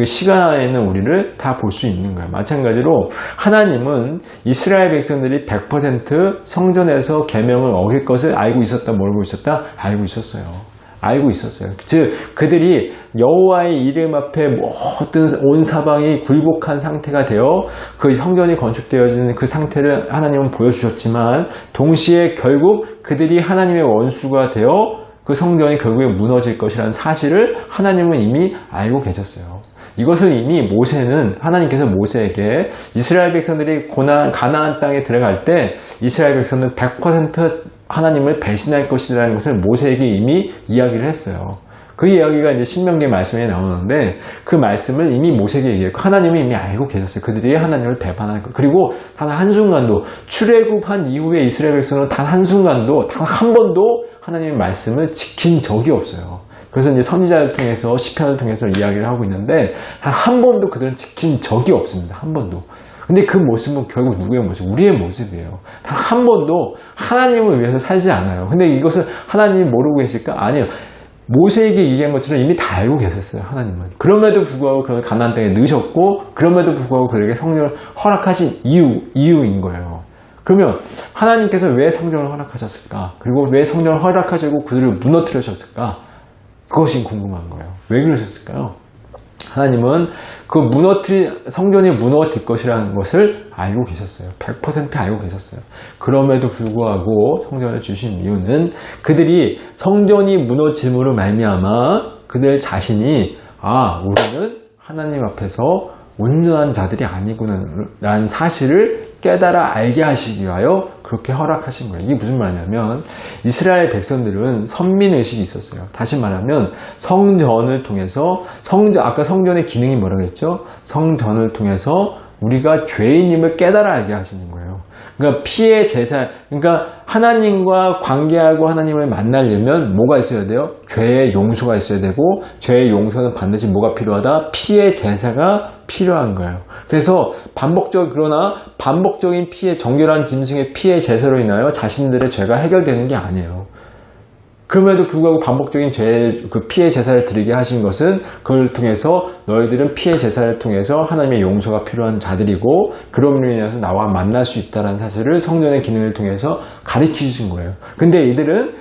Speaker 1: 시간 안에 있는 우리를 다 볼 수 있는 거예요. 마찬가지로 하나님은 이스라엘 백성들이 100% 성전에서 계명을 어길 것을 알고 있었다, 모르고 있었다? 알고 있었어요. 알고 있었어요. 즉 그들이 여호와의 이름 앞에 모든 온 사방이 굴복한 상태가 되어 그 성전이 건축되어지는 그 상태를 하나님은 보여주셨지만 동시에 결국 그들이 하나님의 원수가 되어 그 성전이 결국에 무너질 것이라는 사실을 하나님은 이미 알고 계셨어요. 이것을 이미 하나님께서 모세에게 이스라엘 백성들이 가나안 땅에 들어갈 때 이스라엘 백성은 100% 하나님을 배신할 것이라는 것을 모세에게 이미 이야기를 했어요. 그 이야기가 이제 신명기 말씀에 나오는데 그 말씀을 이미 모세에게 얘기했고 하나님이 이미 알고 계셨어요. 그들이 하나님을 배반할 것. 그리고 단 한순간도 출애굽한 이후에 이스라엘 백성은 단 한순간도 단 한 번도 하나님의 말씀을 지킨 적이 없어요. 그래서 이제 선지자를 통해서 시편을 통해서 이야기를 하고 있는데 단 한 번도 그들은 지킨 적이 없습니다. 한 번도. 근데 그 모습은 결국 누구의 모습? 우리의 모습이에요. 단 한 번도 하나님을 위해서 살지 않아요. 근데 이것을 하나님이 모르고 계실까? 아니에요. 모세에게 얘기한 것처럼 이미 다 알고 계셨어요. 하나님은. 그럼에도 불구하고 그를 가나안 땅에 넣으셨고 그럼에도 불구하고 그에게 성령을 허락하신 이유인 거예요. 그러면 하나님께서 왜 성령을 허락하셨을까? 그리고 왜 성령을 허락하시고 그들을 무너뜨리셨을까? 그것이 궁금한 거예요. 왜 그러셨을까요? 하나님은 그 성전이 무너질 것이라는 것을 알고 계셨어요. 100% 알고 계셨어요. 그럼에도 불구하고 성전을 주신 이유는 그들이 성전이 무너짐으로 말미암아 그들 자신이 우리는 하나님 앞에서 온전한 자들이 아니구나라는 사실을 깨달아 알게 하시기 위하여 그렇게 허락하신 거예요. 이게 무슨 말이냐면 이스라엘 백성들은 선민의식이 있었어요. 다시 말하면 성전을 통해서 아까 성전의 기능이 뭐라고 했죠? 성전을 통해서 우리가 죄인임을 깨달아 알게 하시는 거예요. 그러니까 피의 제사, 그러니까 하나님과 관계하고 하나님을 만나려면 뭐가 있어야 돼요? 죄의 용서가 있어야 되고 죄의 용서는 반드시 뭐가 필요하다? 피의 제사가 필요한 거예요. 그래서 반복적인 피의 정결한 짐승의 피의 제사로 인하여 자신들의 죄가 해결되는 게 아니에요. 그럼에도 불구하고 반복적인 피의 제사를 드리게 하신 것은 그걸 통해서 너희들은 피의 제사를 통해서 하나님의 용서가 필요한 자들이고 그럼으로 인해서 나와 만날 수 있다는 사실을 성전의 기능을 통해서 가르쳐 주신 거예요. 근데 이들은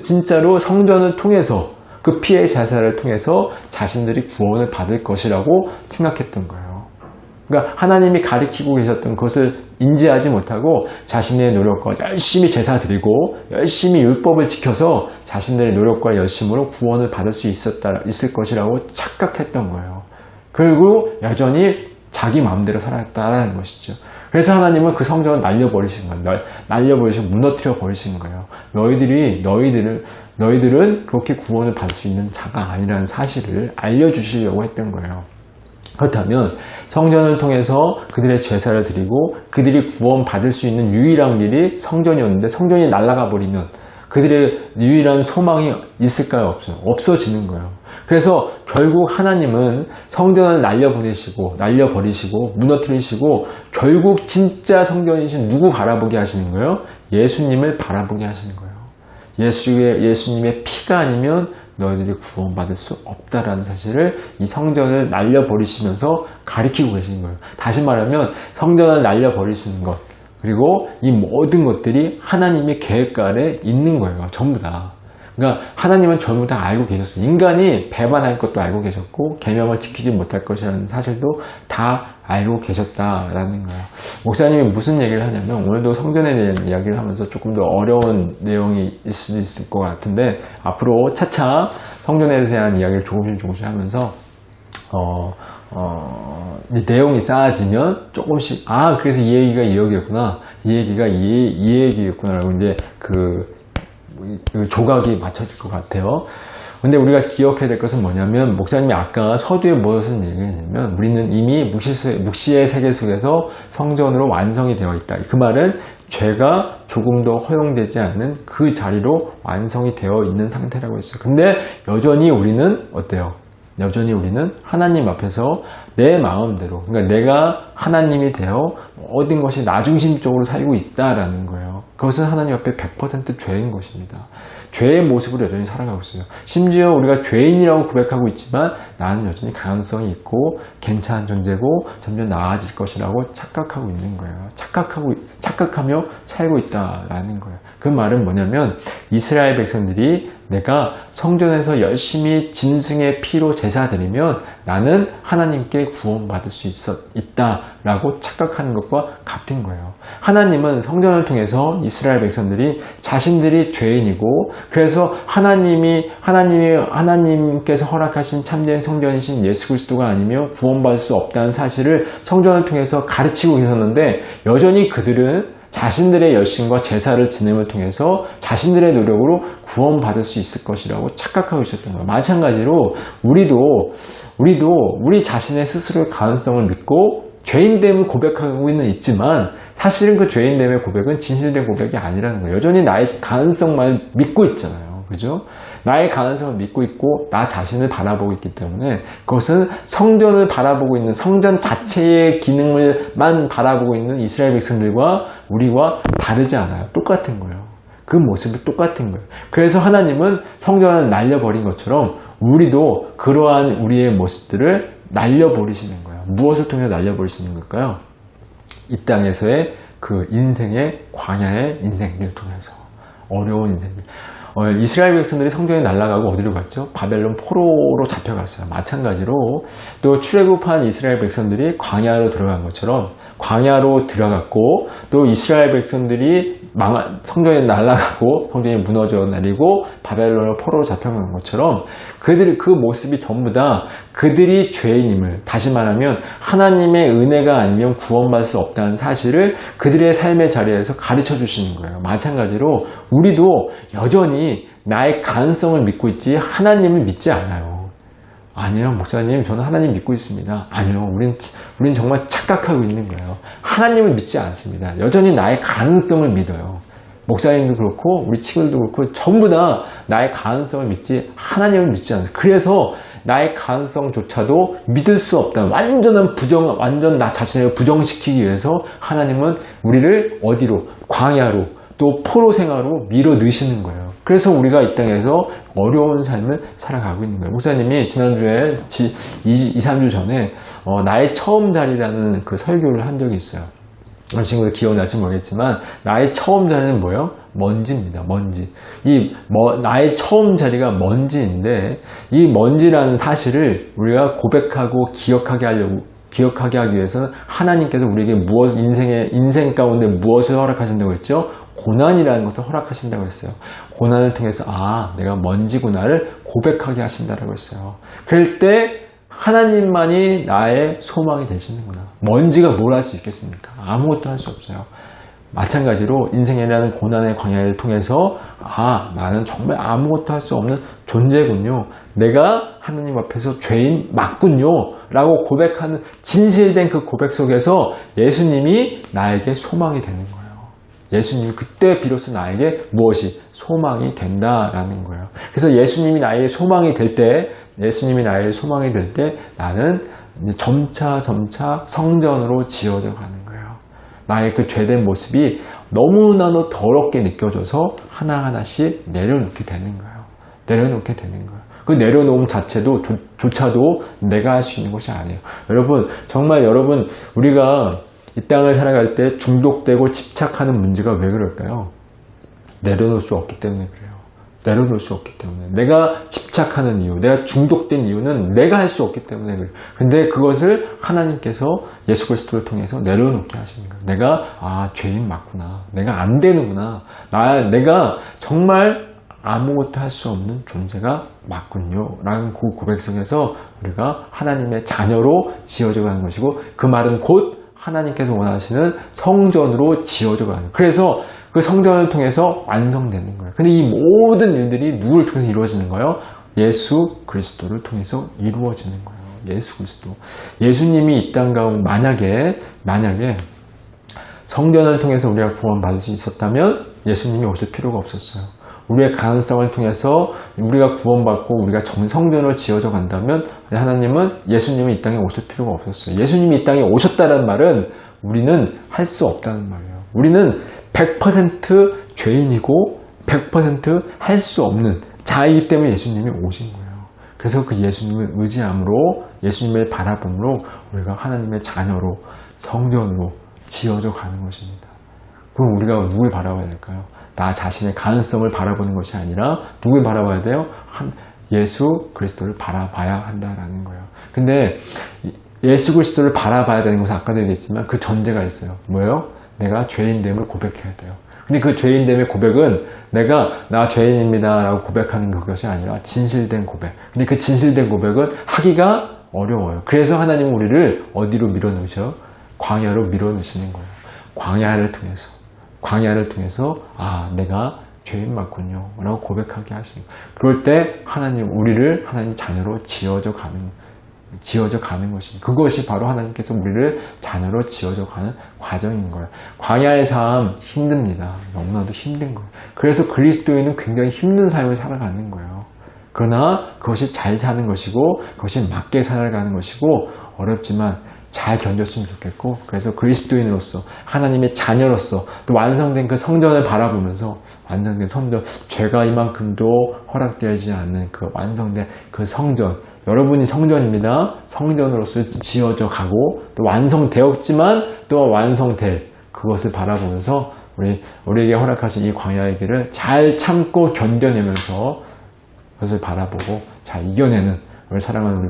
Speaker 1: 진짜로 성전을 통해서 그 피의 제사를 통해서 자신들이 구원을 받을 것이라고 생각했던 거예요. 그러니까 하나님이 가르치고 계셨던 것을 인지하지 못하고 자신의 노력과 열심히 제사 드리고 열심히 율법을 지켜서 자신들의 노력과 열심으로 구원을 받을 수 있을 것이라고 착각했던 거예요. 그리고 여전히 자기 마음대로 살았다는 것이죠. 그래서 하나님은 그 성전을 날려버리신 거예요. 날려버리시고 무너뜨려 버리신 거예요. 너희들은 그렇게 구원을 받을 수 있는 자가 아니라는 사실을 알려주시려고 했던 거예요. 그렇다면 성전을 통해서 그들의 제사를 드리고 그들이 구원받을 수 있는 유일한 길이 성전이었는데 성전이 날아가 버리면 그들의 유일한 소망이 있을까요? 없어요. 없어지는 거예요. 그래서 결국 하나님은 성전을 날려버리시고 무너뜨리시고 결국 진짜 성전이신 누구 바라보게 하시는 거예요? 예수님을 바라보게 하시는 거예요. 예수님의 피가 아니면 너희들이 구원받을 수 없다라는 사실을 이 성전을 날려버리시면서 가리키고 계신 거예요. 다시 말하면 성전을 날려버리시는 것 그리고 이 모든 것들이 하나님의 계획 아래 있는 거예요. 전부 다. 그러니까 하나님은 전부 다 알고 계셨어요. 인간이 배반할 것도 알고 계셨고 계명을 지키지 못할 것이라는 사실도 다 알고 계셨다라는 거예요. 목사님이 무슨 얘기를 하냐면 오늘도 성전에 대한 이야기를 하면서 조금 더 어려운 내용이 있을 수도 있을 것 같은데 앞으로 차차 성전에 대한 이야기를 조금씩 하면서
Speaker 3: 이 내용이 쌓아지면 조금씩, 그래서 이 얘기가 이 얘기였구나. 이 얘기가 이 얘기였구나라고 이제 조각이 맞춰질 것 같아요. 근데 우리가 기억해야 될 것은 뭐냐면, 목사님이 아까 서두에 무엇을 얘기했냐면, 우리는 이미 묵시의 세계 속에서 성전으로 완성이 되어 있다. 그 말은 죄가 조금 더 허용되지 않는 그 자리로 완성이 되어 있는 상태라고 했어요. 근데 여전히 우리는 어때요? 여전히 우리는 하나님 앞에서 내 마음대로, 그러니까 내가 하나님이 되어 얻은 것이 나 중심적으로 살고 있다라는 거예요. 그것은 하나님 앞에 100% 죄인 것입니다. 죄의 모습으로 여전히 살아가고 있어요. 심지어 우리가 죄인이라고 고백하고 있지만 나는 여전히 가능성이 있고 괜찮은 존재고 점점 나아질 것이라고 착각하고 있는 거예요. 착각하며 살고 있다라는 거예요. 그 말은 뭐냐면, 이스라엘 백성들이 내가 성전에서 열심히 짐승의 피로 제사 드리면 나는 하나님께 구원받을 수 있다라고 착각하는 것과 같은 거예요. 하나님은 성전을 통해서 이스라엘 백성들이 자신들이 죄인이고, 그래서 하나님께서 허락하신 참된 성전이신 예수 그리스도가 아니며 구원받을 수 없다는 사실을 성전을 통해서 가르치고 계셨는데, 여전히 그들은 자신들의 열심과 제사를 지냄을 통해서 자신들의 노력으로 구원받을 수 있을 것이라고 착각하고 있었던 거예요. 마찬가지로 우리도 우리 자신의 스스로의 가능성을 믿고 죄인됨을 고백하고 있지만, 사실은 그 죄인됨의 고백은 진실된 고백이 아니라는 거예요. 여전히 나의 가능성만 믿고 있잖아요. 그죠? 나의 가능성을 믿고 있고 나 자신을 바라보고 있기 때문에, 그것은 성전을 바라보고 있는, 성전 자체의 기능을만 바라보고 있는 이스라엘 백성들과 우리와 다르지 않아요. 똑같은 거예요. 그 모습이 똑같은 거예요. 그래서 하나님은 성전을 날려버린 것처럼 우리도 그러한 우리의 모습들을 날려버리시는 거예요. 무엇을 통해 날려버리시는 걸까요? 이 땅에서의 그 인생의 광야의 인생을 통해서, 어려운 인생을. 이스라엘 백성들이 성전에 날아가고 어디로 갔죠? 바벨론 포로로 잡혀갔어요. 마찬가지로 또 출애굽한 이스라엘 백성들이 광야로 들어간 것처럼 광야로 들어갔고, 또 이스라엘 백성들이 성전에 날아가고 성전이 무너져 내리고 바벨론으로 포로로 잡혀간 것처럼, 그 모습이 전부 다 그들이 죄인임을, 다시 말하면 하나님의 은혜가 아니면 구원받을 수 없다는 사실을 그들의 삶의 자리에서 가르쳐 주시는 거예요. 마찬가지로 우리도 여전히 나의 가능성을 믿고 있지 하나님을 믿지 않아요. 아니요, 목사님, 저는 하나님 믿고 있습니다. 아니요, 우린 정말 착각하고 있는 거예요. 하나님을 믿지 않습니다. 여전히 나의 가능성을 믿어요. 목사님도 그렇고 우리 친구들도 그렇고 전부 다 나의 가능성을 믿지 하나님을 믿지 않아요. 그래서 나의 가능성조차도 믿을 수 없다. 완전 나 자신을 부정시키기 위해서 하나님은 우리를 어디로? 광야로, 또 포로 생활로 밀어 넣으시는 거예요. 그래서 우리가 이 땅에서 어려운 삶을 살아가고 있는 거예요. 목사님이 지난주에 2-3주 전에 나의 처음 자리라는 그 설교를 한 적이 있어요. 친구들 기억날지 모르겠지만, 나의 처음 자리는 뭐예요? 먼지입니다. 먼지. 나의 처음 자리가 먼지인데, 이 먼지라는 사실을 우리가 고백하고 기억하게 하기 위해서는 하나님께서 우리에게 인생 가운데 무엇을 허락하신다고 했죠? 고난이라는 것을 허락하신다고 했어요. 고난을 통해서 내가 먼지구나를 고백하게 하신다고 했어요. 그럴 때 하나님만이 나의 소망이 되시는구나. 먼지가 뭘 할 수 있겠습니까? 아무것도 할 수 없어요. 마찬가지로 인생이라는 고난의 광야를 통해서 나는 정말 아무것도 할 수 없는 존재군요. 내가 하나님 앞에서 죄인 맞군요. 라고 고백하는 진실된 그 고백 속에서 예수님이 나에게 소망이 되는 거예요. 예수님이 그때 비로소 나에게 무엇이 소망이 된다라는 거예요. 그래서 예수님이 나의 소망이 될 때, 나는 이제 점차 성전으로 지어져 가는 거예요. 나의 그 죄된 모습이 너무나도 더럽게 느껴져서 하나하나씩 내려놓게 되는 거예요. 그 내려놓음 조차도 내가 할 수 있는 것이 아니에요. 정말 우리가 이 땅을 살아갈 때 중독되고 집착하는 문제가 왜 그럴까요? 내려놓을 수 없기 때문에 그래요. 내가 집착하는 이유, 내가 중독된 이유는 내가 할 수 없기 때문에 그래요. 근데 그것을 하나님께서 예수 그리스도를 통해서 내려놓게 하시는 거예요. 내가 죄인 맞구나. 내가 안 되는구나. 내가 정말 아무것도 할 수 없는 존재가 맞군요 라는 그 고백 속에서 우리가 하나님의 자녀로 지어져 가는 것이고, 그 말은 곧 하나님께서 원하시는 성전으로 지어져 가는, 그래서 그 성전을 통해서 완성되는 거예요. 근데 이 모든 일들이 누구를 통해서 이루어지는 거예요? 예수 그리스도를 통해서 이루어지는 거예요. 예수 그리스도. 예수님이 이 땅 가운데 만약에 성전을 통해서 우리가 구원받을 수 있었다면 예수님이 오실 필요가 없었어요. 우리의 가능성을 통해서 우리가 구원받고 우리가 성전으로 지어져 간다면 하나님은 예수님이 이 땅에 오실 필요가 없었어요. 예수님이 이 땅에 오셨다는 말은 우리는 할 수 없다는 말이에요. 우리는 100% 죄인이고 100% 할 수 없는 자이기 때문에 예수님이 오신 거예요. 그래서 그 예수님을 의지함으로, 예수님을 바라봄으로 우리가 하나님의 자녀로, 성전으로 지어져 가는 것입니다. 그럼 우리가 누굴 바라봐야 될까요? 나 자신의 가능성을 바라보는 것이 아니라 누굴 바라봐야 돼요? 예수 그리스도를 바라봐야 한다라는 거예요. 근데 예수 그리스도를 바라봐야 되는 것은 아까도 얘기했지만 그 전제가 있어요. 뭐예요? 내가 죄인됨을 고백해야 돼요. 근데 그 죄인됨의 고백은 나 죄인입니다 라고 고백하는 그것이 아니라 진실된 고백. 근데 그 진실된 고백은 하기가 어려워요. 그래서 하나님은 우리를 어디로 밀어넣으셔요? 광야로 밀어넣으시는 거예요. 광야를 통해서 내가 죄인 맞군요 라고 고백하게 하시는 거예요. 그럴 때 우리를 하나님 자녀로 지어져 가는 것입니다. 그것이 바로 하나님께서 우리를 자녀로 지어져 가는 과정인 거예요. 광야의 삶 힘듭니다. 너무나도 힘든 거예요. 그래서 그리스도인은 굉장히 힘든 삶을 살아가는 거예요. 그러나 그것이 잘 사는 것이고 그것이 맞게 살아가는 것이고, 어렵지만 잘 견뎠으면 좋겠고, 그래서 그리스도인으로서 하나님의 자녀로서 또 완성된 그 성전을 바라보면서, 완성된 성전, 죄가 이만큼도 허락되지 않는 그 완성된 그 성전, 여러분이 성전입니다. 성전으로서 지어져 가고 또 완성되었지만 또 완성될 그것을 바라보면서 우리에게 허락하신 이 광야의 길을 잘 참고 견뎌내면서 그것을 바라보고 잘 이겨내는 우리 사랑하는 우리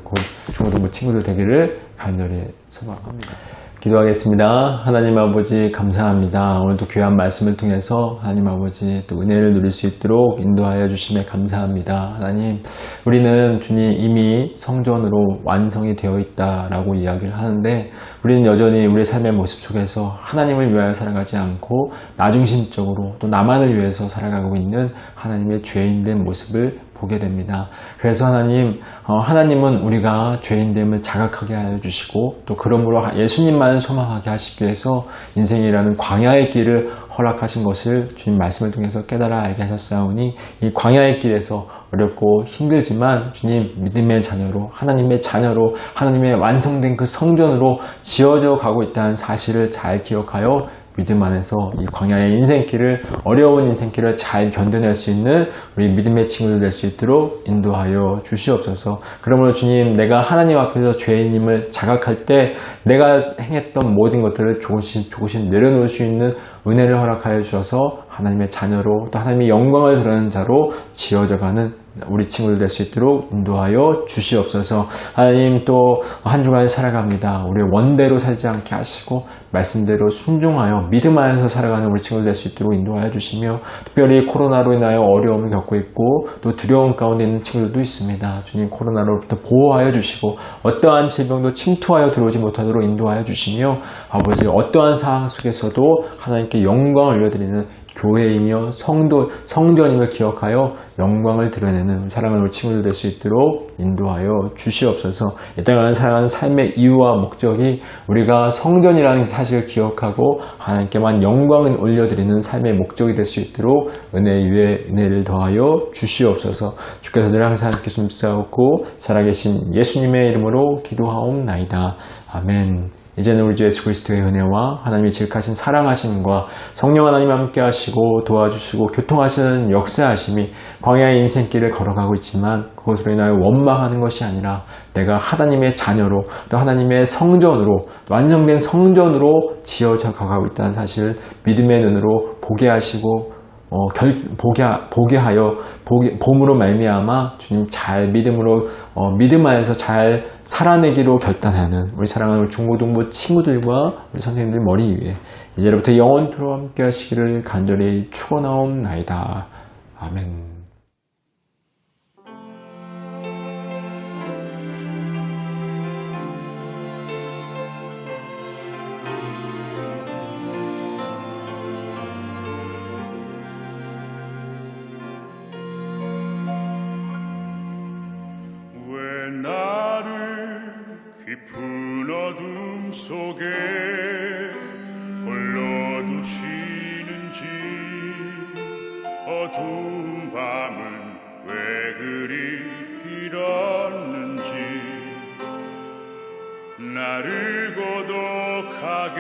Speaker 3: 중고등부 친구들 되기를 간절히 소망합니다. 기도하겠습니다. 하나님 아버지 감사합니다. 오늘도 귀한 말씀을 통해서 하나님 아버지 또 은혜를 누릴 수 있도록 인도하여 주심에 감사합니다. 하나님, 우리는 주님 이미 성전으로 완성이 되어 있다라고 이야기를 하는데, 우리는 여전히 우리의 삶의 모습 속에서 하나님을 위하여 살아가지 않고 나중심적으로 또 나만을 위해서 살아가고 있는 하나님의 죄인된 모습을 보게 됩니다. 그래서 하나님은 우리가 죄인됨을 자각하게 하여 주시고, 또 그러므로 예수님만 소망하게 하시기 위해서 인생이라는 광야의 길을 허락하신 것을 주님 말씀을 통해서 깨달아 알게 하셨사오니, 이 광야의 길에서 어렵고 힘들지만 주님 믿음의 자녀로, 하나님의 자녀로, 하나님의 완성된 그 성전으로 지어져 가고 있다는 사실을 잘 기억하여 믿음 안에서 이 광야의 인생길을, 어려운 인생길을 잘 견뎌낼 수 있는 우리 믿음의 친구들 될 수 있도록 인도하여 주시옵소서. 그러므로 주님, 내가 하나님 앞에서 죄인임을 자각할 때 내가 행했던 모든 것들을 조금씩 내려놓을 수 있는 은혜를 허락하여 주셔서 하나님의 자녀로, 또 하나님의 영광을 드러내는 자로 지어져가는 우리 친구들 될 수 있도록 인도하여 주시옵소서. 하나님, 또 한 주간 살아갑니다. 우리의 원대로 살지 않게 하시고 말씀대로 순종하여 믿음 안에서 살아가는 우리 친구들 될 수 있도록 인도하여 주시며, 특별히 코로나로 인하여 어려움을 겪고 있고 또 두려움 가운데 있는 친구들도 있습니다. 주님, 코로나로부터 보호하여 주시고 어떠한 질병도 침투하여 들어오지 못하도록 인도하여 주시며, 아버지 어떠한 상황 속에서도 하나님께 영광을 올려드리는 교회이며 성전임을 기억하여 영광을 드러내는 사랑하는 우리 친구들 될 수 있도록 인도하여 주시옵소서. 이 땅을 살아가는 삶의 이유와 목적이 우리가 성전이라는 사실을 기억하고 하나님께만 영광을 올려드리는 삶의 목적이 될 수 있도록 은혜 위에 은혜를 더하여 주시옵소서. 주께서 늘 항상 함께 숨싸옵고 살아계신 예수님의 이름으로 기도하옵나이다. 아멘. 이제는 우리 주 예수 그리스도의 은혜와 하나님의 지극하신 사랑하심과 성령 하나님 함께 하시고 도와주시고 교통하시는 역사하심이 광야의 인생길을 걸어가고 있지만 그것으로 인하여 원망하는 것이 아니라 내가 하나님의 자녀로, 또 하나님의 성전으로, 완성된 성전으로 지어져 가고 있다는 사실을 믿음의 눈으로 보게 하시고 보게 하여 봄으로 말미암아 주님 잘 믿음 안에서 잘 살아내기로 결단하는 우리 사랑하는 중고등부 친구들과 우리 선생님들 머리 위에 이제부터 영원토록 함께 하시기를 간절히 축원하옵나이다. 아멘.
Speaker 2: 깊은 어둠 속에 홀로 두시는지 어두운 밤은 왜 그리 길었는지 나를 고독하게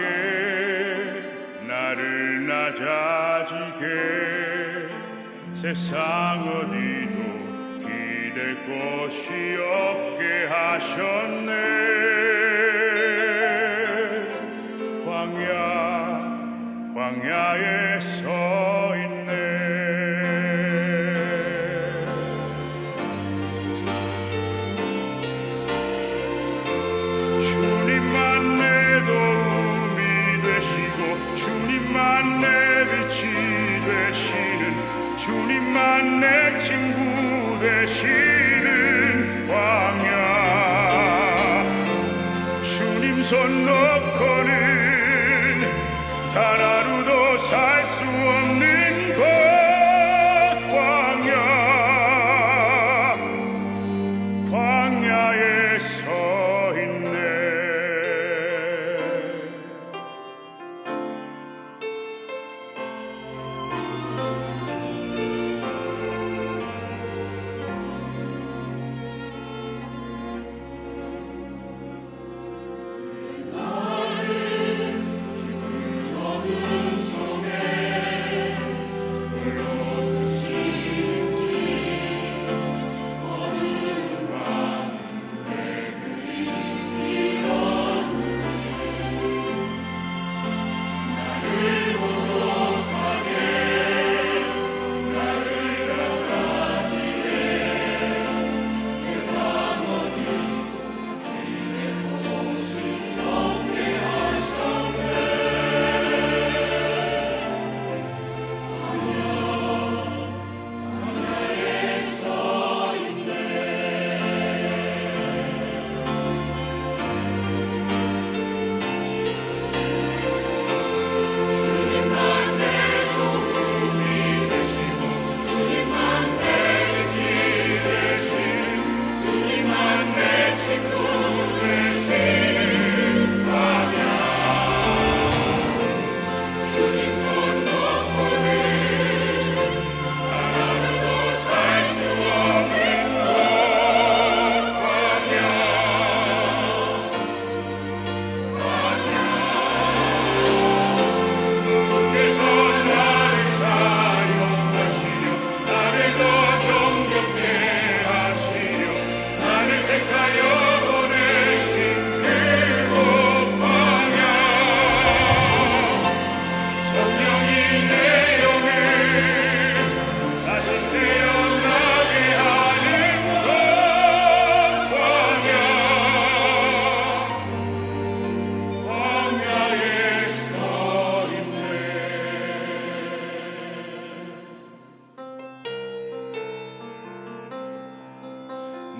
Speaker 2: 나를 낮아지게 세상 어디도 기댈 곳이 없게 하셨네. 광야에 서 있네. 주님만 내 도움이 되시고 주님만 내 빛이 되시는 주님만 내 친구 되시는 광야 주님 손 놓고는 단 하루도 살 수 없는 곳 광야에 서 있네.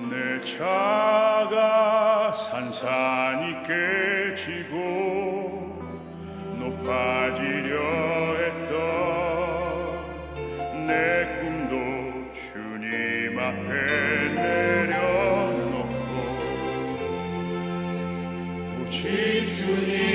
Speaker 2: 내 차가 산산이 깨지고 높아지려 했던 내 꿈도 주님 앞에 내려놓고 오직 주님